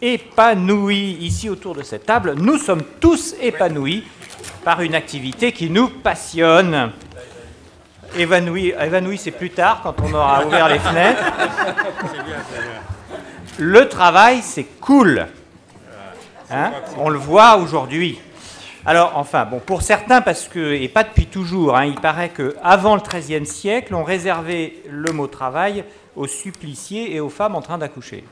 Épanouis ici autour de cette table, nous sommes tous épanouis par une activité qui nous passionne. Évanoui, c'est plus tard quand on aura ouvert les fenêtres. Le travail, c'est cool. Hein? On le voit aujourd'hui. Alors, enfin, bon, pour certains, parce que, et pas depuis toujours, hein, il paraît qu'avant le XIIIe siècle, on réservait le mot travail aux suppliciés et aux femmes en train d'accoucher.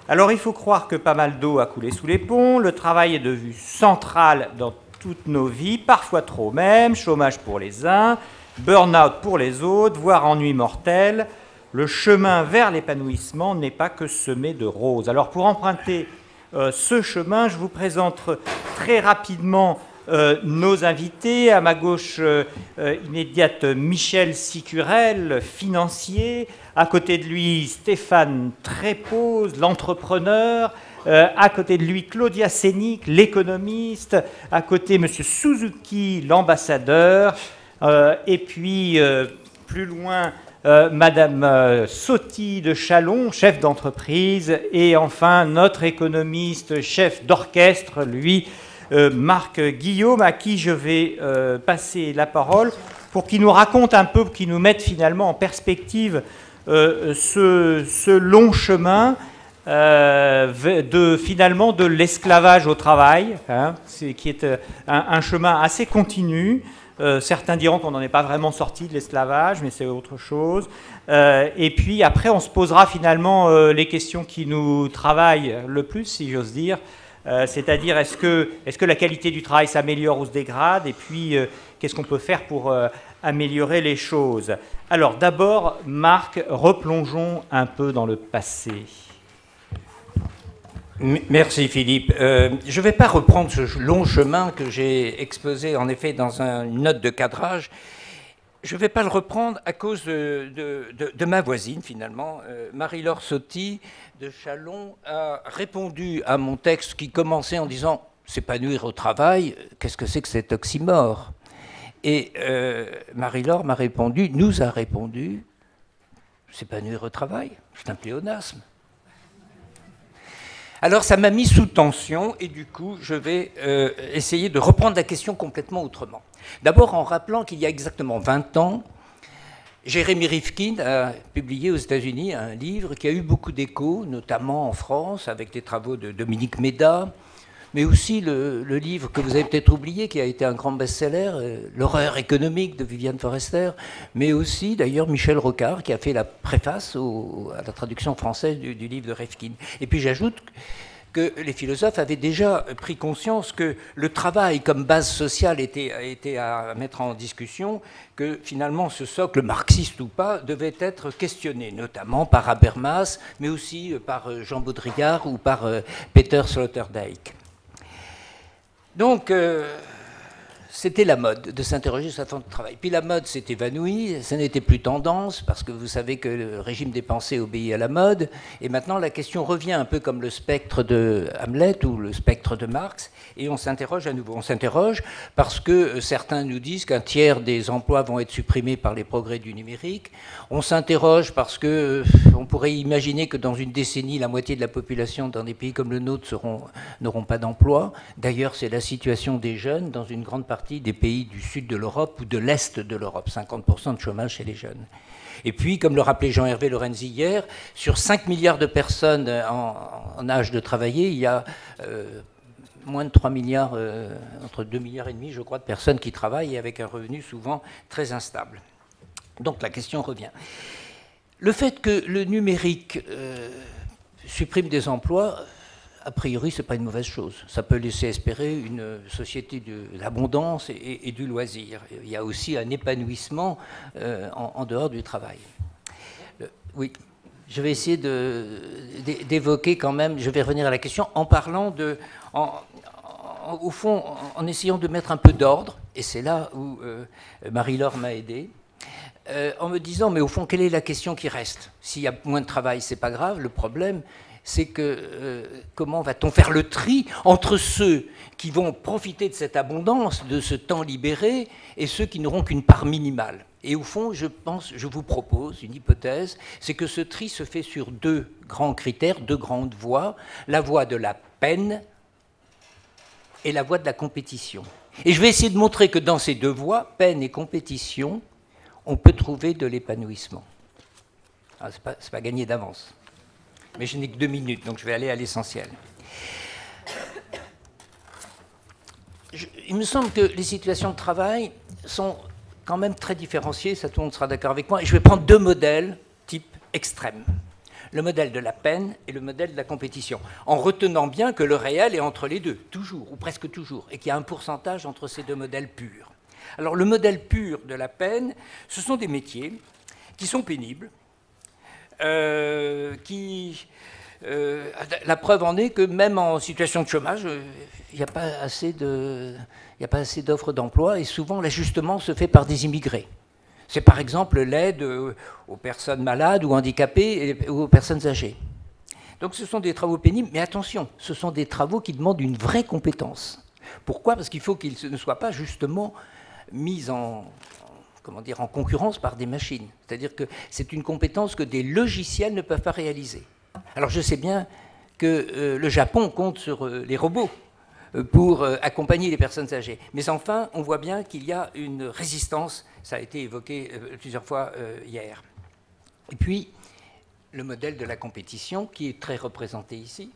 Alors, il faut croire que pas mal d'eau a coulé sous les ponts, le travail est devenu central dans toutes nos vies, parfois trop même, chômage pour les uns, burn-out pour les autres, voire ennui mortel. Le chemin vers l'épanouissement n'est pas que semé de roses. Alors, pour emprunter ce chemin, je vous présente très rapidement nos invités. À ma gauche immédiate, Michel Sicurel, financier. À côté de lui, Stéphane Trépoz, l'entrepreneur. À côté de lui, Claudia Sénic, l'économiste. À côté, M. Suzuki, l'ambassadeur. Et puis, plus loin, Madame Sotti de Chalon, chef d'entreprise. Et enfin, notre économiste, chef d'orchestre, lui, Marc Guillaume, à qui je vais passer la parole pour qu'il nous raconte un peu, pour qu'il nous mette finalement en perspective ce long chemin finalement de l'esclavage au travail, hein, qui est un chemin assez continu. Certains diront qu'on n'en est pas vraiment sorti de l'esclavage, mais c'est autre chose. Et puis après, on se posera finalement les questions qui nous travaillent le plus, si j'ose dire. C'est-à-dire, est-ce que la qualité du travail s'améliore ou se dégrade? Et puis, qu'est-ce qu'on peut faire pour améliorer les choses? Alors, d'abord, Marc, replongeons un peu dans le passé. Merci Philippe. Je ne vais pas reprendre ce long chemin que j'ai exposé en effet dans une note de cadrage. Je ne vais pas le reprendre à cause de ma voisine finalement. Marie-Laure Sotti de Chalon a répondu à mon texte qui commençait en disant « s'épanouir au travail, qu'est-ce que c'est que cet oxymore ?» Et Marie-Laure m'a répondu, nous a répondu « s'épanouir au travail, c'est un pléonasme ». Alors ça m'a mis sous tension et du coup je vais essayer de reprendre la question complètement autrement. D'abord en rappelant qu'il y a exactement 20 ans, Jérémy Rifkin a publié aux États-Unis un livre qui a eu beaucoup d'écho, notamment en France avec les travaux de Dominique Méda, mais aussi le livre que vous avez peut-être oublié, qui a été un grand best-seller, L'horreur économique de Viviane Forester, mais aussi d'ailleurs Michel Rocard qui a fait la préface à la traduction française du livre de Rifkin. Et puis j'ajoute que les philosophes avaient déjà pris conscience que le travail comme base sociale était à mettre en discussion, que finalement ce socle, marxiste ou pas, devait être questionné, notamment par Habermas, mais aussi par Jean Baudrillard ou par Peter Sloterdijk. Donc, c'était la mode de s'interroger sur sa forme de travail. Puis la mode s'est évanouie, ça n'était plus tendance, parce que vous savez que le régime des pensées obéit à la mode. Et maintenant, la question revient un peu comme le spectre de Hamlet ou le spectre de Marx, et on s'interroge à nouveau. On s'interroge parce que certains nous disent qu'un tiers des emplois vont être supprimés par les progrès du numérique. On s'interroge parce qu'on pourrait imaginer que dans une décennie, la moitié de la population dans des pays comme le nôtre n'auront pas d'emploi. D'ailleurs, c'est la situation des jeunes dans une grande partie des pays du sud de l'Europe ou de l'est de l'Europe, 50% de chômage chez les jeunes. Et puis, comme le rappelait Jean-Hervé Lorenzi hier, sur 5 milliards de personnes en âge de travailler, il y a moins de 3 milliards, entre 2,5 milliards, je crois, de personnes qui travaillent et avec un revenu souvent très instable. Donc la question revient. Le fait que le numérique supprime des emplois, a priori, ce n'est pas une mauvaise chose. Ça peut laisser espérer une société de l'abondance et du loisir. Il y a aussi un épanouissement en dehors du travail. Oui, je vais essayer d'évoquer quand même, je vais revenir à la question en parlant au fond, en essayant de mettre un peu d'ordre, et c'est là où Marie-Laure m'a aidé, en me disant, mais au fond, quelle est la question qui reste? S'il y a moins de travail, c'est pas grave, le problème, c'est que comment va-t-on faire le tri entre ceux qui vont profiter de cette abondance, de ce temps libéré, et ceux qui n'auront qu'une part minimale. Et au fond, je vous propose une hypothèse, c'est que ce tri se fait sur deux grands critères, deux grandes voies, la voie de la peine et la voie de la compétition. Et je vais essayer de montrer que dans ces deux voies, peine et compétition, on peut trouver de l'épanouissement. Ah, c'est pas gagné d'avance. Mais je n'ai que 2 minutes, donc je vais aller à l'essentiel. Il me semble que les situations de travail sont quand même très différenciées, ça tout le monde sera d'accord avec moi, et je vais prendre 2 modèles type extrême. Le modèle de la peine et le modèle de la compétition, en retenant bien que le réel est entre les deux, toujours, ou presque toujours, et qu'il y a un pourcentage entre ces 2 modèles purs. Alors le modèle pur de la peine, ce sont des métiers qui sont pénibles, la preuve en est que même en situation de chômage, il n'y a pas assez d'offres d'emploi, et souvent l'ajustement se fait par des immigrés. C'est par exemple l'aide aux personnes malades ou handicapées ou aux personnes âgées. Donc ce sont des travaux pénibles, mais attention, ce sont des travaux qui demandent une vraie compétence. Pourquoi? Parce qu'il faut qu'ils ne soient pas justement mis en concurrence par des machines. C'est-à-dire que c'est une compétence que des logiciels ne peuvent pas réaliser. Alors je sais bien que le Japon compte sur les robots pour accompagner les personnes âgées. Mais enfin, on voit bien qu'il y a une résistance, ça a été évoqué plusieurs fois hier. Et puis, le modèle de la compétition, qui est très représenté ici,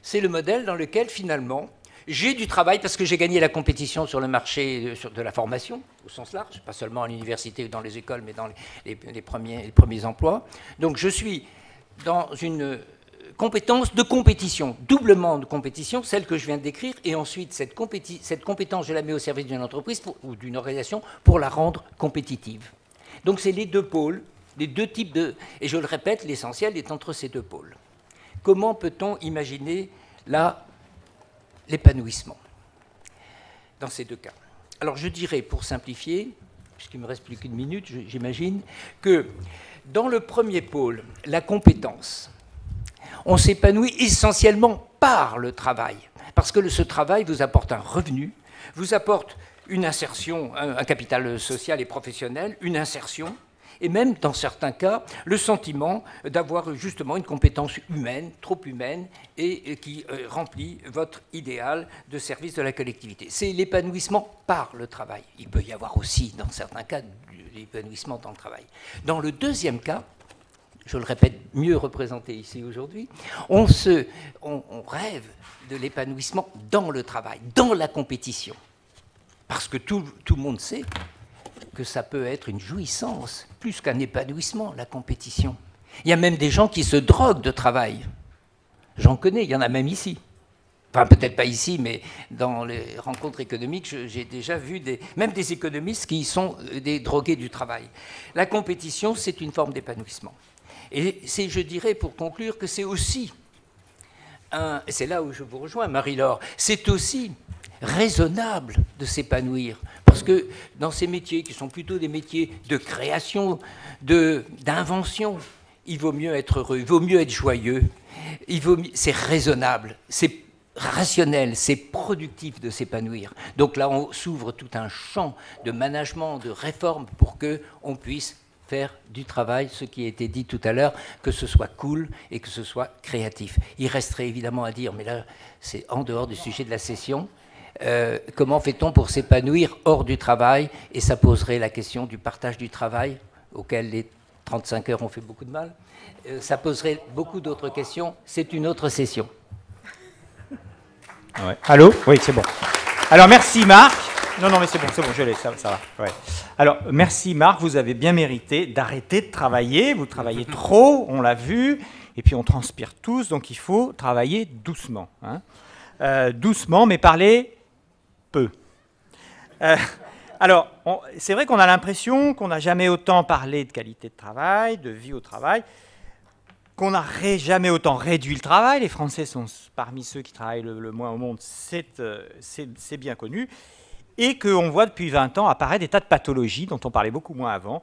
c'est le modèle dans lequel, finalement, j'ai du travail parce que j'ai gagné la compétition sur le marché de la formation, au sens large, pas seulement à l'université ou dans les écoles, mais dans les premiers emplois. Donc je suis dans une compétence de compétition, doublement de compétition, celle que je viens de décrire, et ensuite cette compétence, je la mets au service d'une entreprise ou d'une organisation pour la rendre compétitive. Donc c'est les 2 pôles, les 2 types de... Et je le répète, l'essentiel est entre ces 2 pôles. Comment peut-on imaginer l'épanouissement dans ces 2 cas? Alors je dirais, pour simplifier, puisqu'il ne me reste plus qu'1 minute, j'imagine, que dans le premier pôle, la compétence, on s'épanouit essentiellement par le travail, parce que ce travail vous apporte un revenu, vous apporte une insertion, un capital social et professionnel, une insertion, et même, dans certains cas, le sentiment d'avoir justement une compétence humaine, trop humaine, et qui remplit votre idéal de service de la collectivité. C'est l'épanouissement par le travail. Il peut y avoir aussi, dans certains cas, l'épanouissement dans le travail. Dans le deuxième cas, je le répète, mieux représenté ici aujourd'hui, on rêve de l'épanouissement dans le travail, dans la compétition. Parce que tout le monde sait que ça peut être une jouissance, plus qu'un épanouissement, la compétition. Il y a même des gens qui se droguent de travail. J'en connais, il y en a même ici. Enfin, peut-être pas ici, mais dans les rencontres économiques, j'ai déjà vu même des économistes qui sont des drogués du travail. La compétition, c'est une forme d'épanouissement. Et je dirais, pour conclure, que c'est aussi, c'est là où je vous rejoins, Marie-Laure, c'est aussi raisonnable de s'épanouir. Parce que dans ces métiers, qui sont plutôt des métiers de création, d'invention, il vaut mieux être heureux, il vaut mieux être joyeux, c'est raisonnable, c'est rationnel, c'est productif de s'épanouir. Donc là, on s'ouvre tout un champ de management, de réforme pour qu'on puisse faire du travail, ce qui a été dit tout à l'heure, que ce soit cool et que ce soit créatif. Il resterait évidemment à dire, mais là, c'est en dehors du sujet de la session, comment fait-on pour s'épanouir hors du travail? Et ça poserait la question du partage du travail, auquel les 35 heures ont fait beaucoup de mal. Ça poserait beaucoup d'autres questions. C'est une autre session. Ouais. Allô? Oui, c'est bon. Alors, merci Marc. Non, mais c'est bon, je l'ai, ça va. Ouais. Alors, merci Marc, vous avez bien mérité d'arrêter de travailler. Vous travaillez trop, on l'a vu, et puis on transpire tous, donc il faut travailler doucement. Hein. Doucement, mais parler peu. Alors, c'est vrai qu'on a l'impression qu'on n'a jamais autant parlé de qualité de travail, de vie au travail, qu'on n'a jamais autant réduit le travail. Les Français sont parmi ceux qui travaillent le moins au monde, c'est bien connu. Et qu'on voit depuis 20 ans apparaître des tas de pathologies dont on parlait beaucoup moins avant,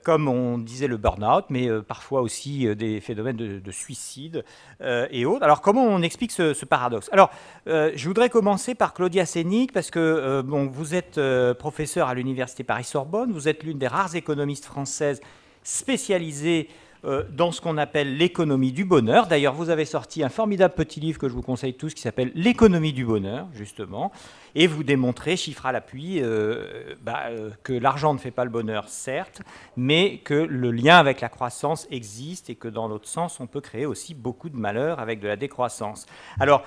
comme on disait le burn-out, mais parfois aussi des phénomènes de suicide et autres. Alors comment on explique ce paradoxe? Alors je voudrais commencer par Claudia Sénic, parce que bon, vous êtes professeur à l'Université Paris-Sorbonne, vous êtes l'une des rares économistes françaises spécialisées dans ce qu'on appelle l'économie du bonheur. D'ailleurs, vous avez sorti un formidable petit livre que je vous conseille tous qui s'appelle L'économie du bonheur, justement, et vous démontrez, chiffres à l'appui, que l'argent ne fait pas le bonheur, certes, mais que le lien avec la croissance existe et que dans l'autre sens, on peut créer aussi beaucoup de malheur avec de la décroissance. Alors,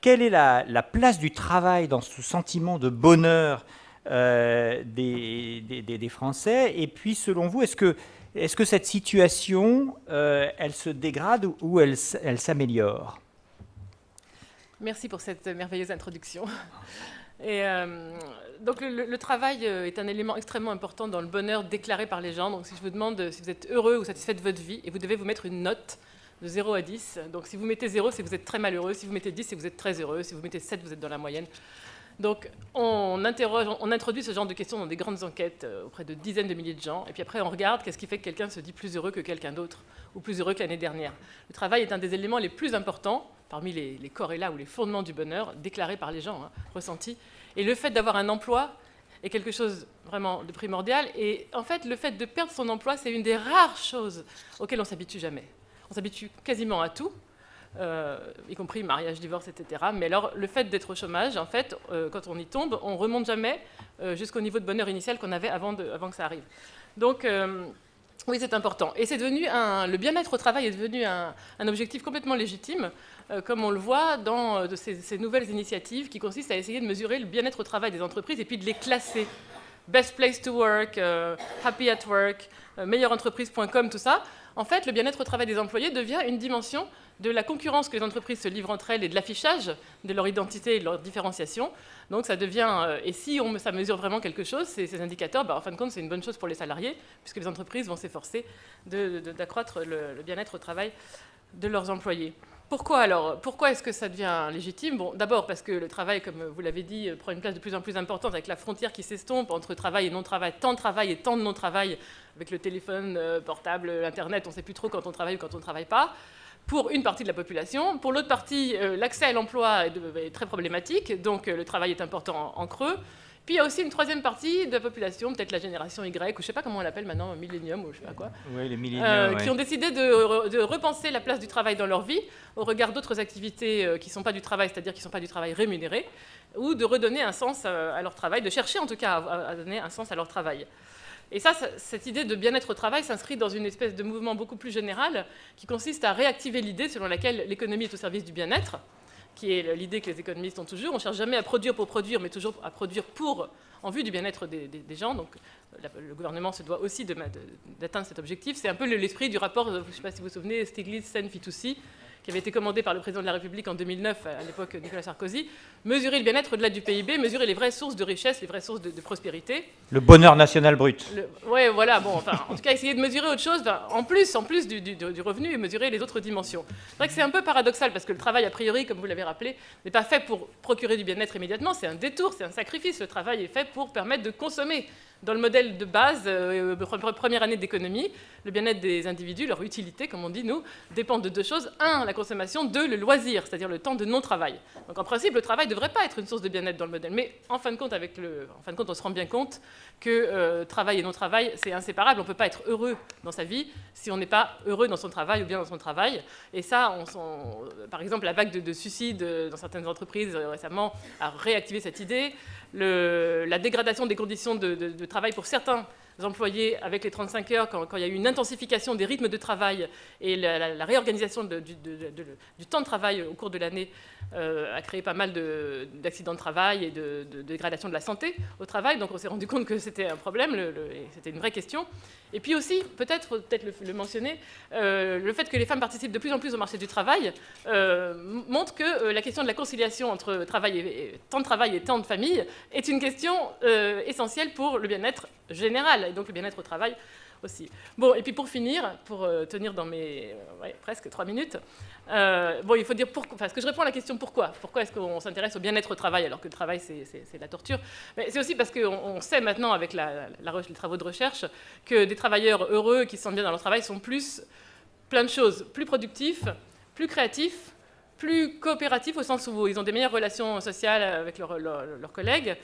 quelle est la place du travail dans ce sentiment de bonheur des Français? Et puis, selon vous, est-ce que cette situation, elle se dégrade ou elle s'améliore? Merci pour cette merveilleuse introduction. Et, donc le travail est un élément extrêmement important dans le bonheur déclaré par les gens. Donc si je vous demande si vous êtes heureux ou satisfait de votre vie, et vous devez vous mettre une note de 0 à 10. Donc si vous mettez 0, c'est que vous êtes très malheureux. Si vous mettez 10, c'est que vous êtes très heureux. Si vous mettez 7, vous êtes dans la moyenne. Donc, on introduit ce genre de questions dans des grandes enquêtes auprès de dizaines de milliers de gens, et puis après, on regarde qu'est-ce qui fait que quelqu'un se dit plus heureux que quelqu'un d'autre, ou plus heureux que l'année dernière. Le travail est un des éléments les plus importants, parmi les corrélats ou les fondements du bonheur, déclarés par les gens, ressentis. Et le fait d'avoir un emploi est quelque chose vraiment de primordial, et en fait, le fait de perdre son emploi, c'est une des rares choses auxquelles on s'habitue jamais. On s'habitue quasiment à tout, y compris mariage, divorce, etc. Mais alors, le fait d'être au chômage, en fait, quand on y tombe, on ne remonte jamais jusqu'au niveau de bonheur initial qu'on avait avant que ça arrive. Donc, oui, c'est important. Et c'est devenu le bien-être au travail est devenu un objectif complètement légitime, comme on le voit dans ces nouvelles initiatives qui consistent à essayer de mesurer le bien-être au travail des entreprises et puis de les classer. Best place to work, happy at work, meilleurentreprise.com, tout ça. En fait, le bien-être au travail des employés devient une dimension de la concurrence que les entreprises se livrent entre elles et de l'affichage de leur identité et de leur différenciation. Donc ça devient, et si ça mesure vraiment quelque chose, ces indicateurs, en fin de compte, c'est une bonne chose pour les salariés, puisque les entreprises vont s'efforcer d'accroître le bien-être au travail de leurs employés. Pourquoi alors? Pourquoi est-ce que ça devient légitime? Bon, d'abord parce que le travail, comme vous l'avez dit, prend une place de plus en plus importante avec la frontière qui s'estompe entre travail et non-travail, temps de travail et temps de non-travail, avec le téléphone portable, Internet, on ne sait plus trop quand on travaille ou quand on ne travaille pas. Pour une partie de la population. Pour l'autre partie, l'accès à l'emploi est très problématique, donc le travail est important en creux. Puis il y a aussi une troisième partie de la population, peut-être la génération Y, ou je ne sais pas comment on l'appelle maintenant, millénium ou je ne sais pas quoi, oui, les milléniaux, qui ont décidé de repenser la place du travail dans leur vie au regard d'autres activités qui ne sont pas du travail, c'est-à-dire qui ne sont pas du travail rémunéré, ou de redonner un sens à leur travail, de chercher en tout cas à donner un sens à leur travail. Et ça, cette idée de bien-être au travail s'inscrit dans une espèce de mouvement beaucoup plus général qui consiste à réactiver l'idée selon laquelle l'économie est au service du bien-être, qui est l'idée que les économistes ont toujours. On ne cherche jamais à produire pour produire, mais toujours à produire en vue du bien-être des gens. Donc le gouvernement se doit aussi d'atteindre cet objectif. C'est un peu l'esprit du rapport, je ne sais pas si vous vous souvenez, Stiglitz-Sen-Fitoussi, qui avait été commandé par le président de la République en 2009, à l'époque Nicolas Sarkozy, mesurer le bien-être au-delà du PIB, mesurer les vraies sources de richesse, les vraies sources de prospérité. Le bonheur national brut. Oui, voilà, bon, enfin, en tout cas, essayer de mesurer autre chose, en plus du revenu, et mesurer les autres dimensions. C'est vrai que c'est un peu paradoxal, parce que le travail, a priori, comme vous l'avez rappelé, n'est pas fait pour procurer du bien-être immédiatement, c'est un détour, c'est un sacrifice. Le travail est fait pour permettre de consommer. Dans le modèle de base, première année d'économie, le bien-être des individus, leur utilité, comme on dit nous, dépend de deux choses. Un, la consommation. Deux, le loisir, c'est-à-dire le temps de non-travail. Donc en principe, le travail ne devrait pas être une source de bien-être dans le modèle. Mais en fin de compte, on se rend bien compte que travail et non-travail, c'est inséparable. On ne peut pas être heureux dans sa vie si on n'est pas heureux dans son travail ou bien dans son travail. Et ça, par exemple, la vague de suicides dans certaines entreprises récemment a réactivé cette idée. La dégradation des conditions de travail pour certains employés avec les 35 heures, quand il y a eu une intensification des rythmes de travail et la réorganisation du temps de travail au cours de l'année a créé pas mal d'accidents de travail et de dégradation de la santé au travail. Donc on s'est rendu compte que c'était un problème, c'était une vraie question. Et puis aussi, peut-être le mentionner, le fait que les femmes participent de plus en plus au marché du travail montre que la question de la conciliation entre temps de travail et temps de famille est une question essentielle pour le bien-être général et donc le bien-être au travail aussi. Bon, et puis pour finir, pour tenir dans mes presque 3 minutes, bon, il faut dire pourquoi. Parce que je réponds à la question pourquoi. Pourquoi est-ce qu'on s'intéresse au bien-être au travail alors que le travail, c'est la torture. Mais c'est aussi parce qu'on sait maintenant, avec les travaux de recherche, que des travailleurs heureux qui se sentent bien dans leur travail sont plein de choses, plus productifs, plus créatifs, plus coopératifs au sens où ils ont des meilleures relations sociales avec leurs collègues.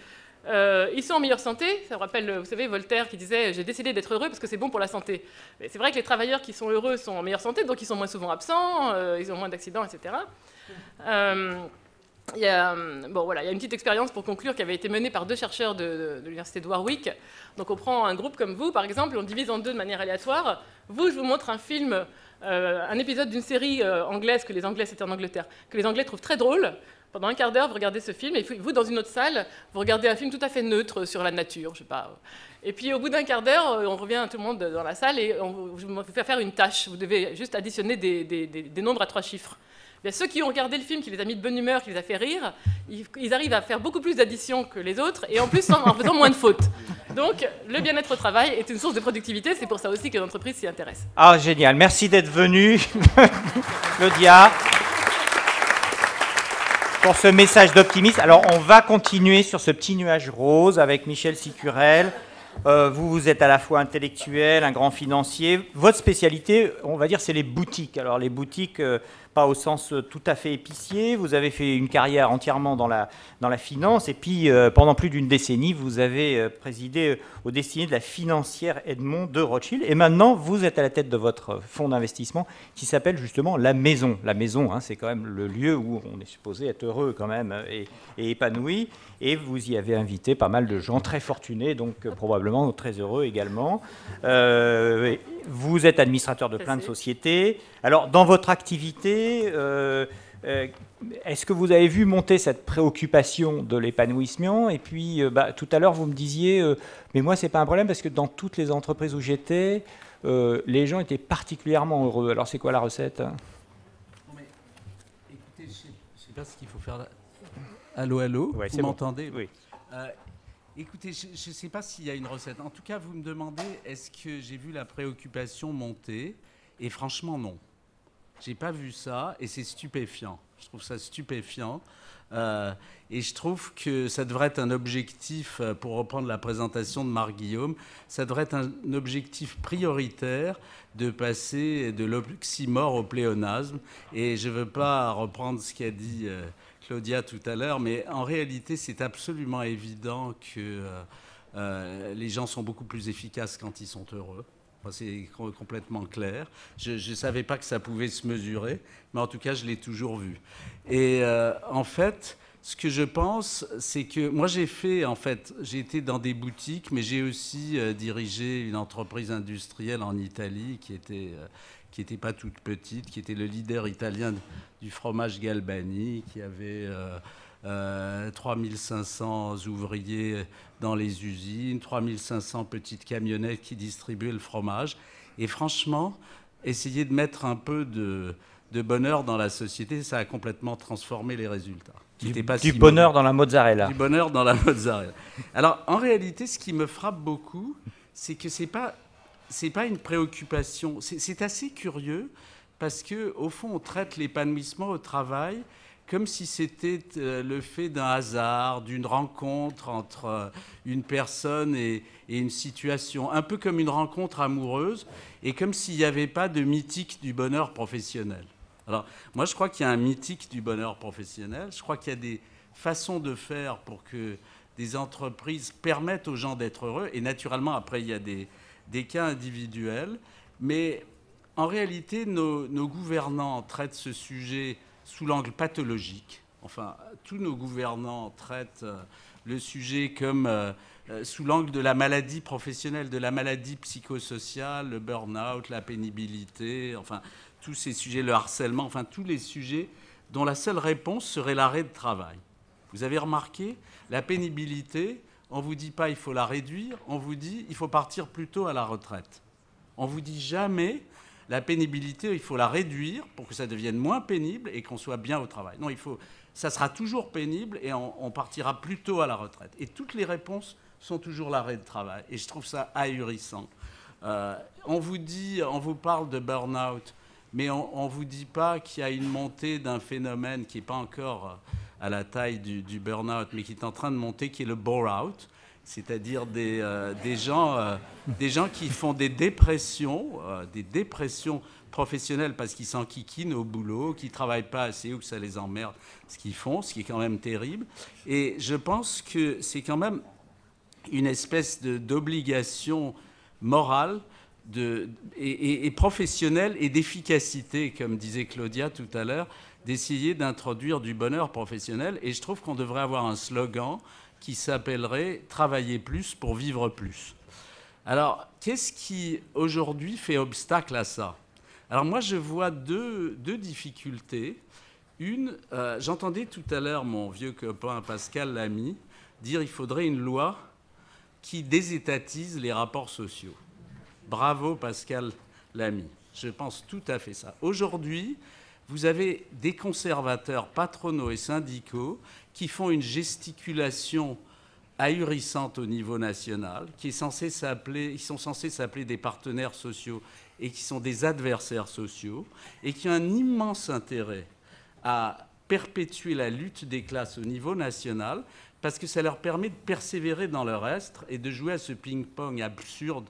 Ils sont en meilleure santé. Ça me rappelle, vous savez, Voltaire qui disait « J'ai décidé d'être heureux parce que c'est bon pour la santé ». C'est vrai que les travailleurs qui sont heureux sont en meilleure santé, donc ils sont moins souvent absents, ils ont moins d'accidents, etc. Il y a une petite expérience pour conclure qui avait été menée par 2 chercheurs de l'université de Warwick. Donc on prend un groupe comme vous, par exemple, on divise en 2 de manière aléatoire. Vous, je vous montre un film, un épisode d'une série anglaise, que les Anglais, c'était en Angleterre, que les Anglais trouvent très drôle. Pendant un quart d'heure, vous regardez ce film, et vous, dans une autre salle, vous regardez un film tout à fait neutre sur la nature, je sais pas. Et puis, au bout d'un quart d'heure, on revient tout le monde dans la salle, et je vous fais faire une tâche. Vous devez juste additionner des nombres à 3 chiffres. Bien, ceux qui ont regardé le film, qui les a mis de bonne humeur, qui les a fait rire, ils arrivent à faire beaucoup plus d'additions que les autres, et en plus en faisant moins de fautes. Donc, le bien-être au travail est une source de productivité, c'est pour ça aussi que l'entreprise s'y intéresse. Ah, génial. Merci d'être venu, Claudia, pour ce message d'optimisme. Alors, on va continuer sur ce petit nuage rose avec Michel Sicurel. Vous êtes à la fois intellectuel, un grand financier. Votre spécialité, on va dire, c'est les boutiques. Alors, les boutiques, pas au sens tout à fait épicier. Vous avez fait une carrière entièrement dans la finance. Et puis, pendant plus d'une décennie, vous avez présidé aux destinées de la financière Edmond de Rothschild. Et maintenant, vous êtes à la tête de votre fonds d'investissement qui s'appelle justement La Maison. La Maison, hein, c'est quand même le lieu où on est supposé être heureux quand même et épanoui. Et vous y avez invité pas mal de gens très fortunés, donc probablement très heureux également. Vous êtes administrateur de plein de sociétés. Alors, dans votre activité, est-ce que vous avez vu monter cette préoccupation de l'épanouissement? Et puis, tout à l'heure, vous me disiez, mais moi, ce n'est pas un problème parce que dans toutes les entreprises où j'étais, les gens étaient particulièrement heureux. Alors, c'est quoi la recette? Non, mais, écoutez, je ne sais pas ce qu'il faut faire là. Allô, allô, ouais, vous m'entendez? Bon. Oui. Écoutez, je ne sais pas s'il y a une recette. En tout cas, vous me demandez, est-ce que j'ai vu la préoccupation monter? Et franchement, non. Je n'ai pas vu ça, et c'est stupéfiant. Je trouve ça stupéfiant. Et je trouve que ça devrait être un objectif, pour reprendre la présentation de Marc Guillaume, ça devrait être un objectif prioritaire de passer de l'oxymore au pléonasme. Et je ne veux pas reprendre ce qu'a dit Claudia tout à l'heure, mais en réalité, c'est absolument évident que les gens sont beaucoup plus efficaces quand ils sont heureux. C'est complètement clair. Je ne savais pas que ça pouvait se mesurer, mais en tout cas, je l'ai toujours vu. Et en fait, ce que je pense, c'est que moi, j'ai été dans des boutiques, mais j'ai aussi dirigé une entreprise industrielle en Italie qui était pas toute petite, qui était le leader italien du fromage Galbani, qui avait 3500 ouvriers dans les usines, 3500 petites camionnettes qui distribuaient le fromage. Et franchement, essayer de mettre un peu de bonheur dans la société, ça a complètement transformé les résultats. Du bonheur dans la mozzarella. Du bonheur dans la mozzarella. Alors, en réalité, ce qui me frappe beaucoup, c'est que c'est pas une préoccupation. C'est assez curieux parce qu'au fond, on traite l'épanouissement au travail comme si c'était le fait d'un hasard, d'une rencontre entre une personne et une situation, un peu comme une rencontre amoureuse, et comme s'il n'y avait pas de mythique du bonheur professionnel. Alors, moi, je crois qu'il y a un mythique du bonheur professionnel. Je crois qu'il y a des façons de faire pour que des entreprises permettent aux gens d'être heureux. Et naturellement, après, il y a des cas individuels. Mais en réalité, nos gouvernants traitent ce sujet sous l'angle pathologique. Enfin, tous nos gouvernants traitent le sujet comme sous l'angle de la maladie professionnelle, de la maladie psychosociale, le burn-out, la pénibilité, enfin, tous ces sujets, le harcèlement, enfin, tous les sujets dont la seule réponse serait l'arrêt de travail. Vous avez remarqué, la pénibilité, on ne vous dit pas il faut la réduire, on vous dit il faut partir plus tôt à la retraite. On ne vous dit jamais la pénibilité, il faut la réduire pour que ça devienne moins pénible et qu'on soit bien au travail. Non, ça sera toujours pénible et on partira plus tôt à la retraite. Et toutes les réponses sont toujours l'arrêt de travail. Et je trouve ça ahurissant. On vous parle de burn-out, mais on ne vous dit pas qu'il y a une montée d'un phénomène qui n'est pas encore à la taille du burn-out, mais qui est en train de monter, qui est le bore-out, c'est-à-dire des gens qui font des dépressions professionnels parce qu'ils s'enquiquinent au boulot, qu'ils ne travaillent pas assez ou que ça les emmerde ce qu'ils font, ce qui est quand même terrible. Et je pense que c'est quand même une espèce d'obligation morale et professionnelle et d'efficacité, comme disait Claudia tout à l'heure, d'essayer d'introduire du bonheur professionnel. Et je trouve qu'on devrait avoir un slogan qui s'appellerait « Travailler plus pour vivre plus ». Alors, qu'est-ce qui, aujourd'hui, fait obstacle à ça ? Alors moi, je vois deux difficultés. Une, j'entendais tout à l'heure mon vieux copain Pascal Lamy dire qu'il faudrait une loi qui désétatise les rapports sociaux. Bravo Pascal Lamy, je pense tout à fait ça. Aujourd'hui, vous avez des conservateurs patronaux et syndicaux qui font une gesticulation ahurissante au niveau national, ils sont censés s'appeler des partenaires sociaux et qui sont des adversaires sociaux, et qui ont un immense intérêt à perpétuer la lutte des classes au niveau national, parce que ça leur permet de persévérer dans leur estre et de jouer à ce ping-pong absurde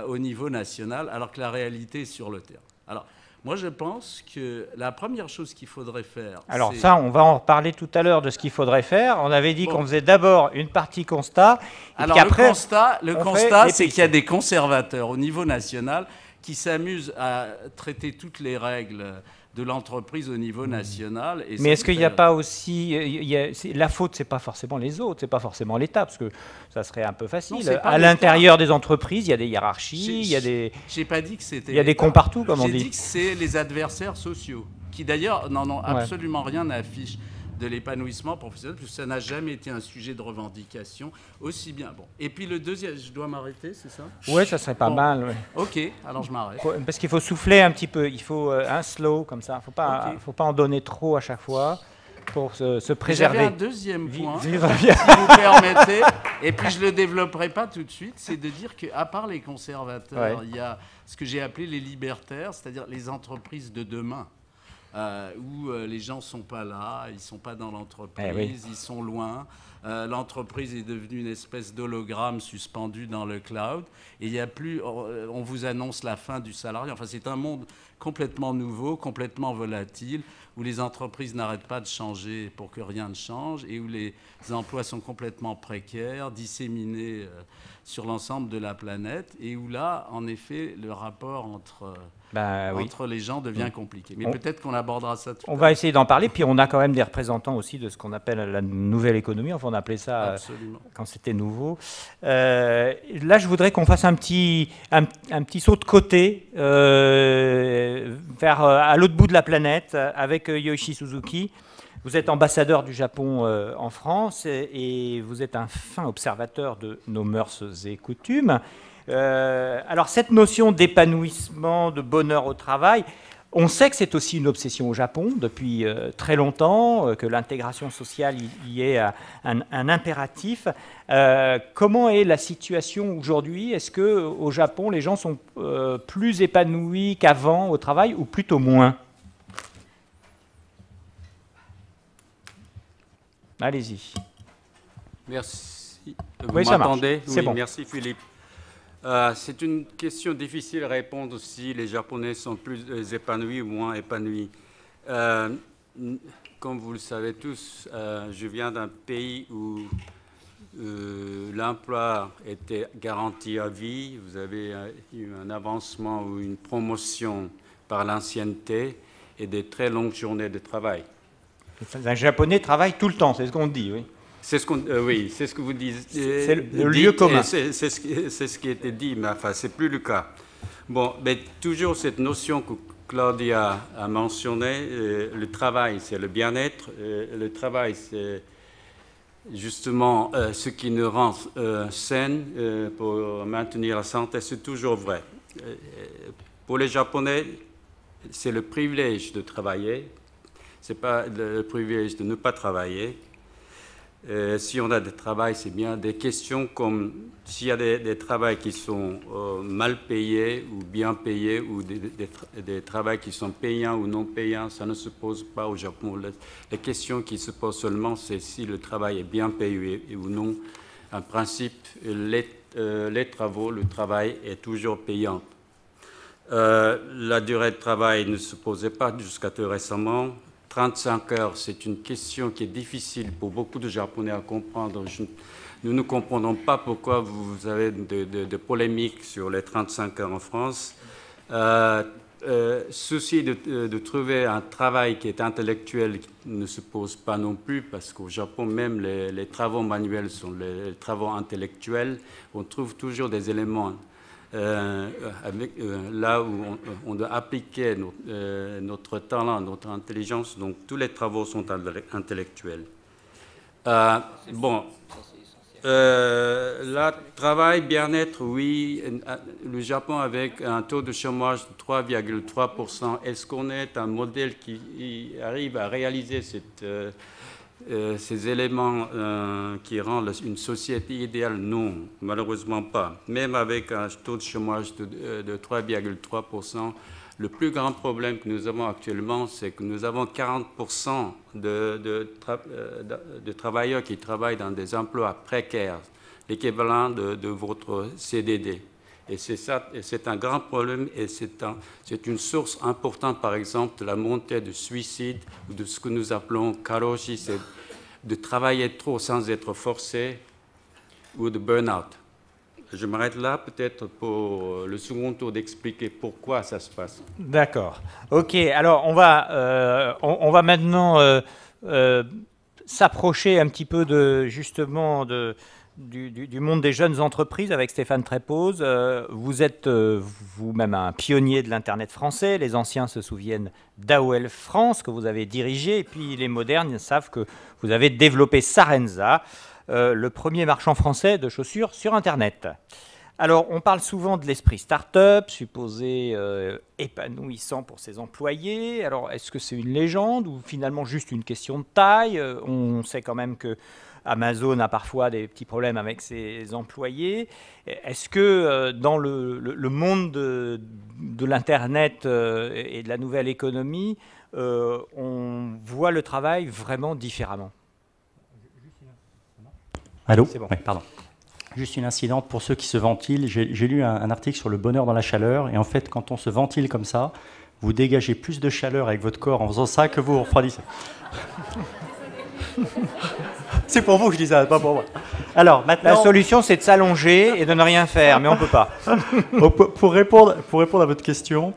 au niveau national, alors que la réalité est sur le terrain. Alors, moi, je pense que la première chose qu'il faudrait faire... Alors ça, on va en reparler tout à l'heure de ce qu'il faudrait faire. On avait dit qu'on faisait d'abord une partie constat. Alors, le constat, c'est qu'il y a des conservateurs au niveau national qui s'amusent à traiter toutes les règles de l'entreprise au niveau national. Et mais est-ce qu'il n'y a pas aussi... la faute, ce n'est pas forcément les autres, ce n'est pas forcément l'État, parce que ça serait un peu facile. Non, à l'intérieur des entreprises, il y a des hiérarchies, il y a des... J'ai pas dit que c'était... Il y a des cons partout, comme on dit. J'ai dit que c'est les adversaires sociaux, qui d'ailleurs n'en ont absolument rien à afficher de l'épanouissement professionnel, parce que ça n'a jamais été un sujet de revendication aussi bien. Bon. Et puis le deuxième, je dois m'arrêter, c'est ça ? Oui, ça serait pas mal. Ouais. Ok, alors je m'arrête. Parce qu'il faut souffler un petit peu, il faut un slow comme ça, il ne faut pas en donner trop à chaque fois pour se préserver. J'avais un deuxième point, si vous permettez, et puis je ne le développerai pas tout de suite, c'est de dire qu'à part les conservateurs, il y a ce que j'ai appelé les libertaires, c'est-à-dire les entreprises de demain. Où les gens ne sont pas là, ils ne sont pas dans l'entreprise, ils sont loin. L'entreprise est devenue une espèce d'hologramme suspendu dans le cloud. Et il n'y a plus, on vous annonce la fin du salariat. Enfin, c'est un monde complètement nouveau, complètement volatile, où les entreprises n'arrêtent pas de changer pour que rien ne change et où les emplois sont complètement précaires, disséminés sur l'ensemble de la planète et où là, en effet, le rapport entre les gens devient compliqué. Mais peut-être qu'on abordera ça tout à l'heure. On va essayer d'en parler, puis on a quand même des représentants aussi de ce qu'on appelle la nouvelle économie, enfin on appelait ça quand c'était nouveau. Là, je voudrais qu'on fasse un petit saut de côté vers à l'autre bout de la planète avec Yoichi Suzuki. Vous êtes ambassadeur du Japon en France et vous êtes un fin observateur de nos mœurs et coutumes. Alors cette notion d'épanouissement, de bonheur au travail, on sait que c'est aussi une obsession au Japon depuis très longtemps, que l'intégration sociale y est un impératif. Comment est la situation aujourd'hui ? Est-ce qu'au Japon, les gens sont plus épanouis qu'avant au travail ou plutôt moins ? Allez-y. Merci. Oui, ça marche. C'est bon. Merci Philippe. C'est une question difficile à répondre si les Japonais sont plus épanouis ou moins épanouis. Comme vous le savez tous, je viens d'un pays où l'emploi était garanti à vie. Vous avez eu un avancement ou une promotion par l'ancienneté et des très longues journées de travail. Un Japonais travaille tout le temps, c'est ce qu'on dit, oui. C'est ce oui, c'est ce que vous dites. C'est le lieu commun. C'est ce qui était dit, mais enfin, c'est plus le cas. Bon, mais toujours cette notion que Claudia a mentionnée, le travail, c'est le bien-être. Le travail, c'est justement ce qui nous rend saines pour maintenir la santé. C'est toujours vrai. Pour les Japonais, c'est le privilège de travailler. Ce n'est pas le privilège de ne pas travailler. Si on a des travails, c'est bien des questions comme s'il y a des travails qui sont mal payés ou bien payés, ou des travails qui sont payants ou non payants, ça ne se pose pas au Japon. Les questions qui se posent seulement, c'est si le travail est bien payé ou non. En principe, les travaux, le travail est toujours payant. La durée de travail ne se posait pas jusqu'à tout récemment. 35 heures, c'est une question qui est difficile pour beaucoup de Japonais à comprendre. Nous ne comprenons pas pourquoi vous avez de polémiques sur les 35 heures en France. Souci de trouver un travail qui est intellectuel ne se pose pas non plus, parce qu'au Japon, même les travaux manuels sont les travaux intellectuels. On trouve toujours des éléments là où on doit appliquer notre talent, notre intelligence. Donc tous les travaux sont intellectuels. Travail, bien-être, oui. Le Japon avec un taux de chômage de 3,3%. Est-ce qu'on est un modèle qui arrive à réaliser ces éléments qui rendent une société idéale? Non, malheureusement pas. Même avec un taux de chômage de 3,3%, le plus grand problème que nous avons actuellement, c'est que nous avons 40% de travailleurs qui travaillent dans des emplois précaires, l'équivalent de votre CDD. Et c'est un grand problème, et c'est une source importante, par exemple, de la montée de suicide, ou de ce que nous appelons karoshi, c'est de travailler trop sans être forcé, ou de burn-out. Je m'arrête là, peut-être pour le second tour d'expliquer pourquoi ça se passe. D'accord. OK, alors on va maintenant s'approcher un petit peu justement du monde des jeunes entreprises avec Stéphane Trépoz. Vous êtes vous-même un pionnier de l'Internet français. Les anciens se souviennent d'AOL France, que vous avez dirigé, et puis les modernes savent que vous avez développé Sarenza, le premier marchand français de chaussures sur Internet. Alors, on parle souvent de l'esprit start-up, supposé épanouissant pour ses employés. Alors, est-ce que c'est une légende ou finalement juste une question de taille? On sait quand même que Amazon a parfois des petits problèmes avec ses employés. Est-ce que dans le monde de l'Internet et de la nouvelle économie, on voit le travail vraiment différemment? Allô? C'est bon. Oui, pardon. Juste une incidente pour ceux qui se ventilent. J'ai lu un article sur le bonheur dans la chaleur. Et en fait, quand on se ventile comme ça, vous dégagez plus de chaleur avec votre corps en faisant ça que vous refroidissez. C'est pour vous que je dis ça, pas pour moi. Alors, maintenant, la solution, c'est de s'allonger et de ne rien faire, mais on ne peut pas. pour répondre à votre question,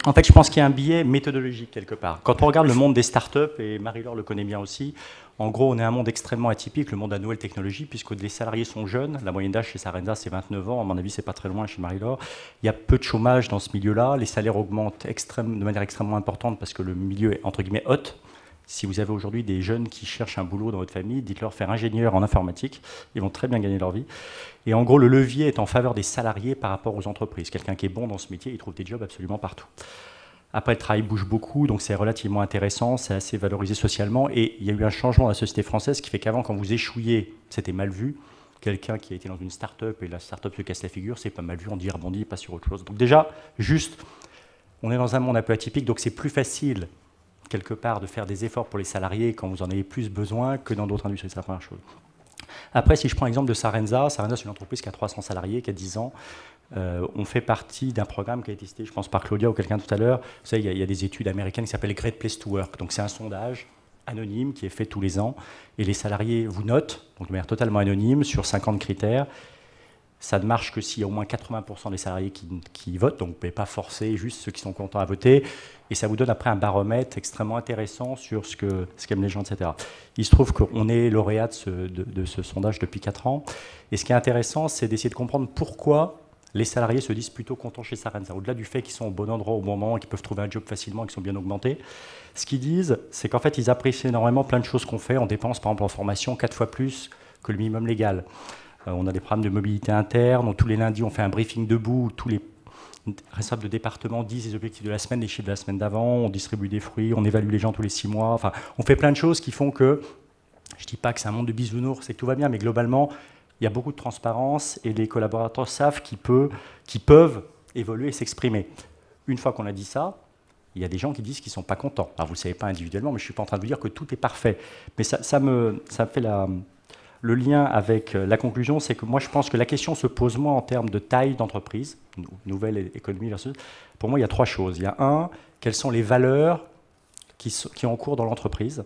en fait, je pense qu'il y a un biais méthodologique quelque part. Quand on regarde le monde des startups, et Marie-Laure le connaît bien aussi, en gros, on est un monde extrêmement atypique, le monde de la nouvelle technologie, puisque les salariés sont jeunes. La moyenne d'âge chez Sarenza, c'est 29 ans. À mon avis, c'est pas très loin chez Marie-Laure. Il y a peu de chômage dans ce milieu-là. Les salaires augmentent de manière extrêmement importante parce que le milieu est, entre guillemets, hot. Si vous avez aujourd'hui des jeunes qui cherchent un boulot dans votre famille, dites-leur faire ingénieur en informatique. Ils vont très bien gagner leur vie. Et en gros, le levier est en faveur des salariés par rapport aux entreprises. Quelqu'un qui est bon dans ce métier, il trouve des jobs absolument partout. Après, le travail bouge beaucoup, donc c'est relativement intéressant, c'est assez valorisé socialement. Et il y a eu un changement dans la société française qui fait qu'avant, quand vous échouiez, c'était mal vu. Quelqu'un qui a été dans une start-up et la start-up se casse la figure, c'est pas mal vu, on dit rebondit, pas sur autre chose. Donc déjà, juste, on est dans un monde un peu atypique, donc c'est plus facile, quelque part, de faire des efforts pour les salariés quand vous en avez plus besoin que dans d'autres industries, c'est la première chose. Après, si je prends l'exemple de Sarenza, Sarenza, c'est une entreprise qui a 300 salariés, qui a 10 ans. On fait partie d'un programme qui a été cité, je pense, par Claudia ou quelqu'un tout à l'heure. Vous savez, il y a des études américaines qui s'appellent Great Place to Work. Donc, c'est un sondage anonyme qui est fait tous les ans. Et les salariés vous notent, donc de manière totalement anonyme, sur 50 critères. Ça ne marche que s'il y a au moins 80% des salariés qui votent. Donc, vous ne pouvez pas forcer juste ceux qui sont contents à voter. Et ça vous donne après un baromètre extrêmement intéressant sur ce qu'aiment les gens, etc. Il se trouve qu'on est lauréat de ce sondage depuis 4 ans. Et ce qui est intéressant, c'est d'essayer de comprendre pourquoi les salariés se disent plutôt contents chez Sarenza. Au-delà du fait qu'ils sont au bon endroit au bon moment, qu'ils peuvent trouver un job facilement, qu'ils sont bien augmentés, ce qu'ils disent, c'est qu'en fait, ils apprécient énormément plein de choses qu'on fait. On dépense, par exemple, en formation 4 fois plus que le minimum légal. On a des programmes de mobilité interne. Donc, tous les lundis, on fait un briefing debout où tous les responsables de département disent les objectifs de la semaine, les chiffres de la semaine d'avant. On distribue des fruits, on évalue les gens tous les 6 mois. Enfin, on fait plein de choses qui font que Je ne dis pas que c'est un monde de bisounours et que tout va bien, mais globalement, il y a beaucoup de transparence et les collaborateurs savent qu'ils peuvent évoluer et s'exprimer. Une fois qu'on a dit ça, il y a des gens qui disent qu'ils ne sont pas contents. Alors vous ne le savez pas individuellement, mais je ne suis pas en train de vous dire que tout est parfait. Mais ça me fait le lien avec la conclusion, c'est que moi je pense que la question se pose moins en termes de taille d'entreprise, nouvelle économie versus... Pour moi, il y a 3 choses. Il y a quelles sont les valeurs qui sont en cours dans l'entreprise.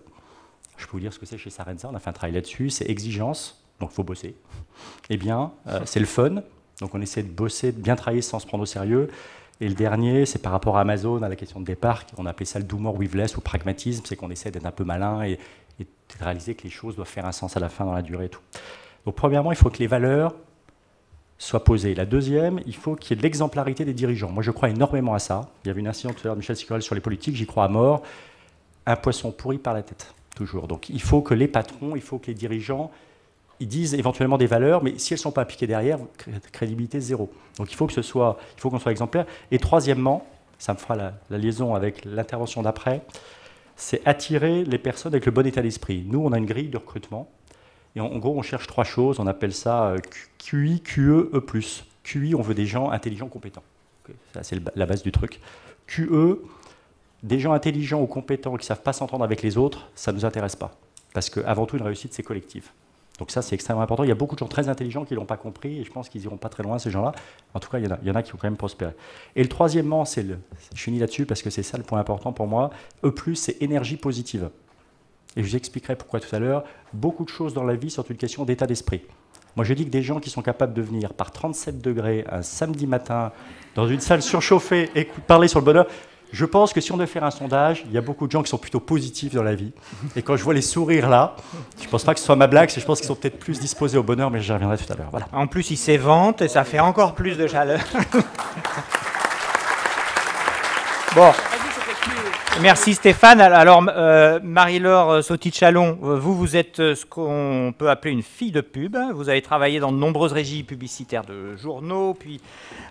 Je peux vous dire ce que c'est chez Sarenza, on a fait un travail là-dessus, c'est exigence, donc il faut bosser. Eh bien, c'est le fun, donc on essaie de bosser, de bien travailler sans se prendre au sérieux. Et le dernier, c'est par rapport à Amazon, à la question de départ, on appelait ça le do more with less ou pragmatisme, c'est qu'on essaie d'être un peu malin et de réaliser que les choses doivent faire un sens à la fin dans la durée et tout. Donc premièrement, il faut que les valeurs soient posées. La deuxième, il faut qu'il y ait de l'exemplarité des dirigeants. Moi, je crois énormément à ça. Il y avait une incidente tout à l'heure de Michel Sicurel sur les politiques, j'y crois à mort. Un poisson pourri par la tête, toujours. Donc il faut que les patrons, il faut que les dirigeants, ils disent éventuellement des valeurs, mais si elles ne sont pas appliquées derrière, crédibilité zéro. Donc il faut qu'on soit exemplaire. Et troisièmement, ça me fera la liaison avec l'intervention d'après, c'est attirer les personnes avec le bon état d'esprit. Nous, on a une grille de recrutement, et en gros, on cherche 3 choses, on appelle ça QI, QE, E+. QI, on veut des gens intelligents, compétents. Ça, c'est la base du truc. QE, des gens intelligents ou compétents qui ne savent pas s'entendre avec les autres, ça ne nous intéresse pas. Parce qu'avant tout, une réussite, c'est collectif. Donc ça, c'est extrêmement important. Il y a beaucoup de gens très intelligents qui ne l'ont pas compris, et je pense qu'ils n'iront pas très loin, ces gens-là. En tout cas, il y en a qui vont quand même prospérer. Et le troisièmement, je finis là-dessus, parce que c'est ça le point important pour moi, E+, c'est énergie positive. Et je vous expliquerai pourquoi tout à l'heure. Beaucoup de choses dans la vie sont une question d'état d'esprit. Moi, je dis que des gens qui sont capables de venir par 37 degrés un samedi matin, dans une salle surchauffée, et parler sur le bonheur... Je pense que si on devait faire un sondage, il y a beaucoup de gens qui sont plutôt positifs dans la vie. Et quand je vois les sourires là, je ne pense pas que ce soit ma blague, je pense qu'ils sont peut-être plus disposés au bonheur, mais j'y reviendrai tout à l'heure. Voilà. En plus, ils s'éventent et ça fait encore plus de chaleur. Bon. Merci Stéphane. Alors, Marie-Laure Sauty-Chalon, vous êtes ce qu'on peut appeler une fille de pub. Vous avez travaillé dans de nombreuses régies publicitaires de journaux, puis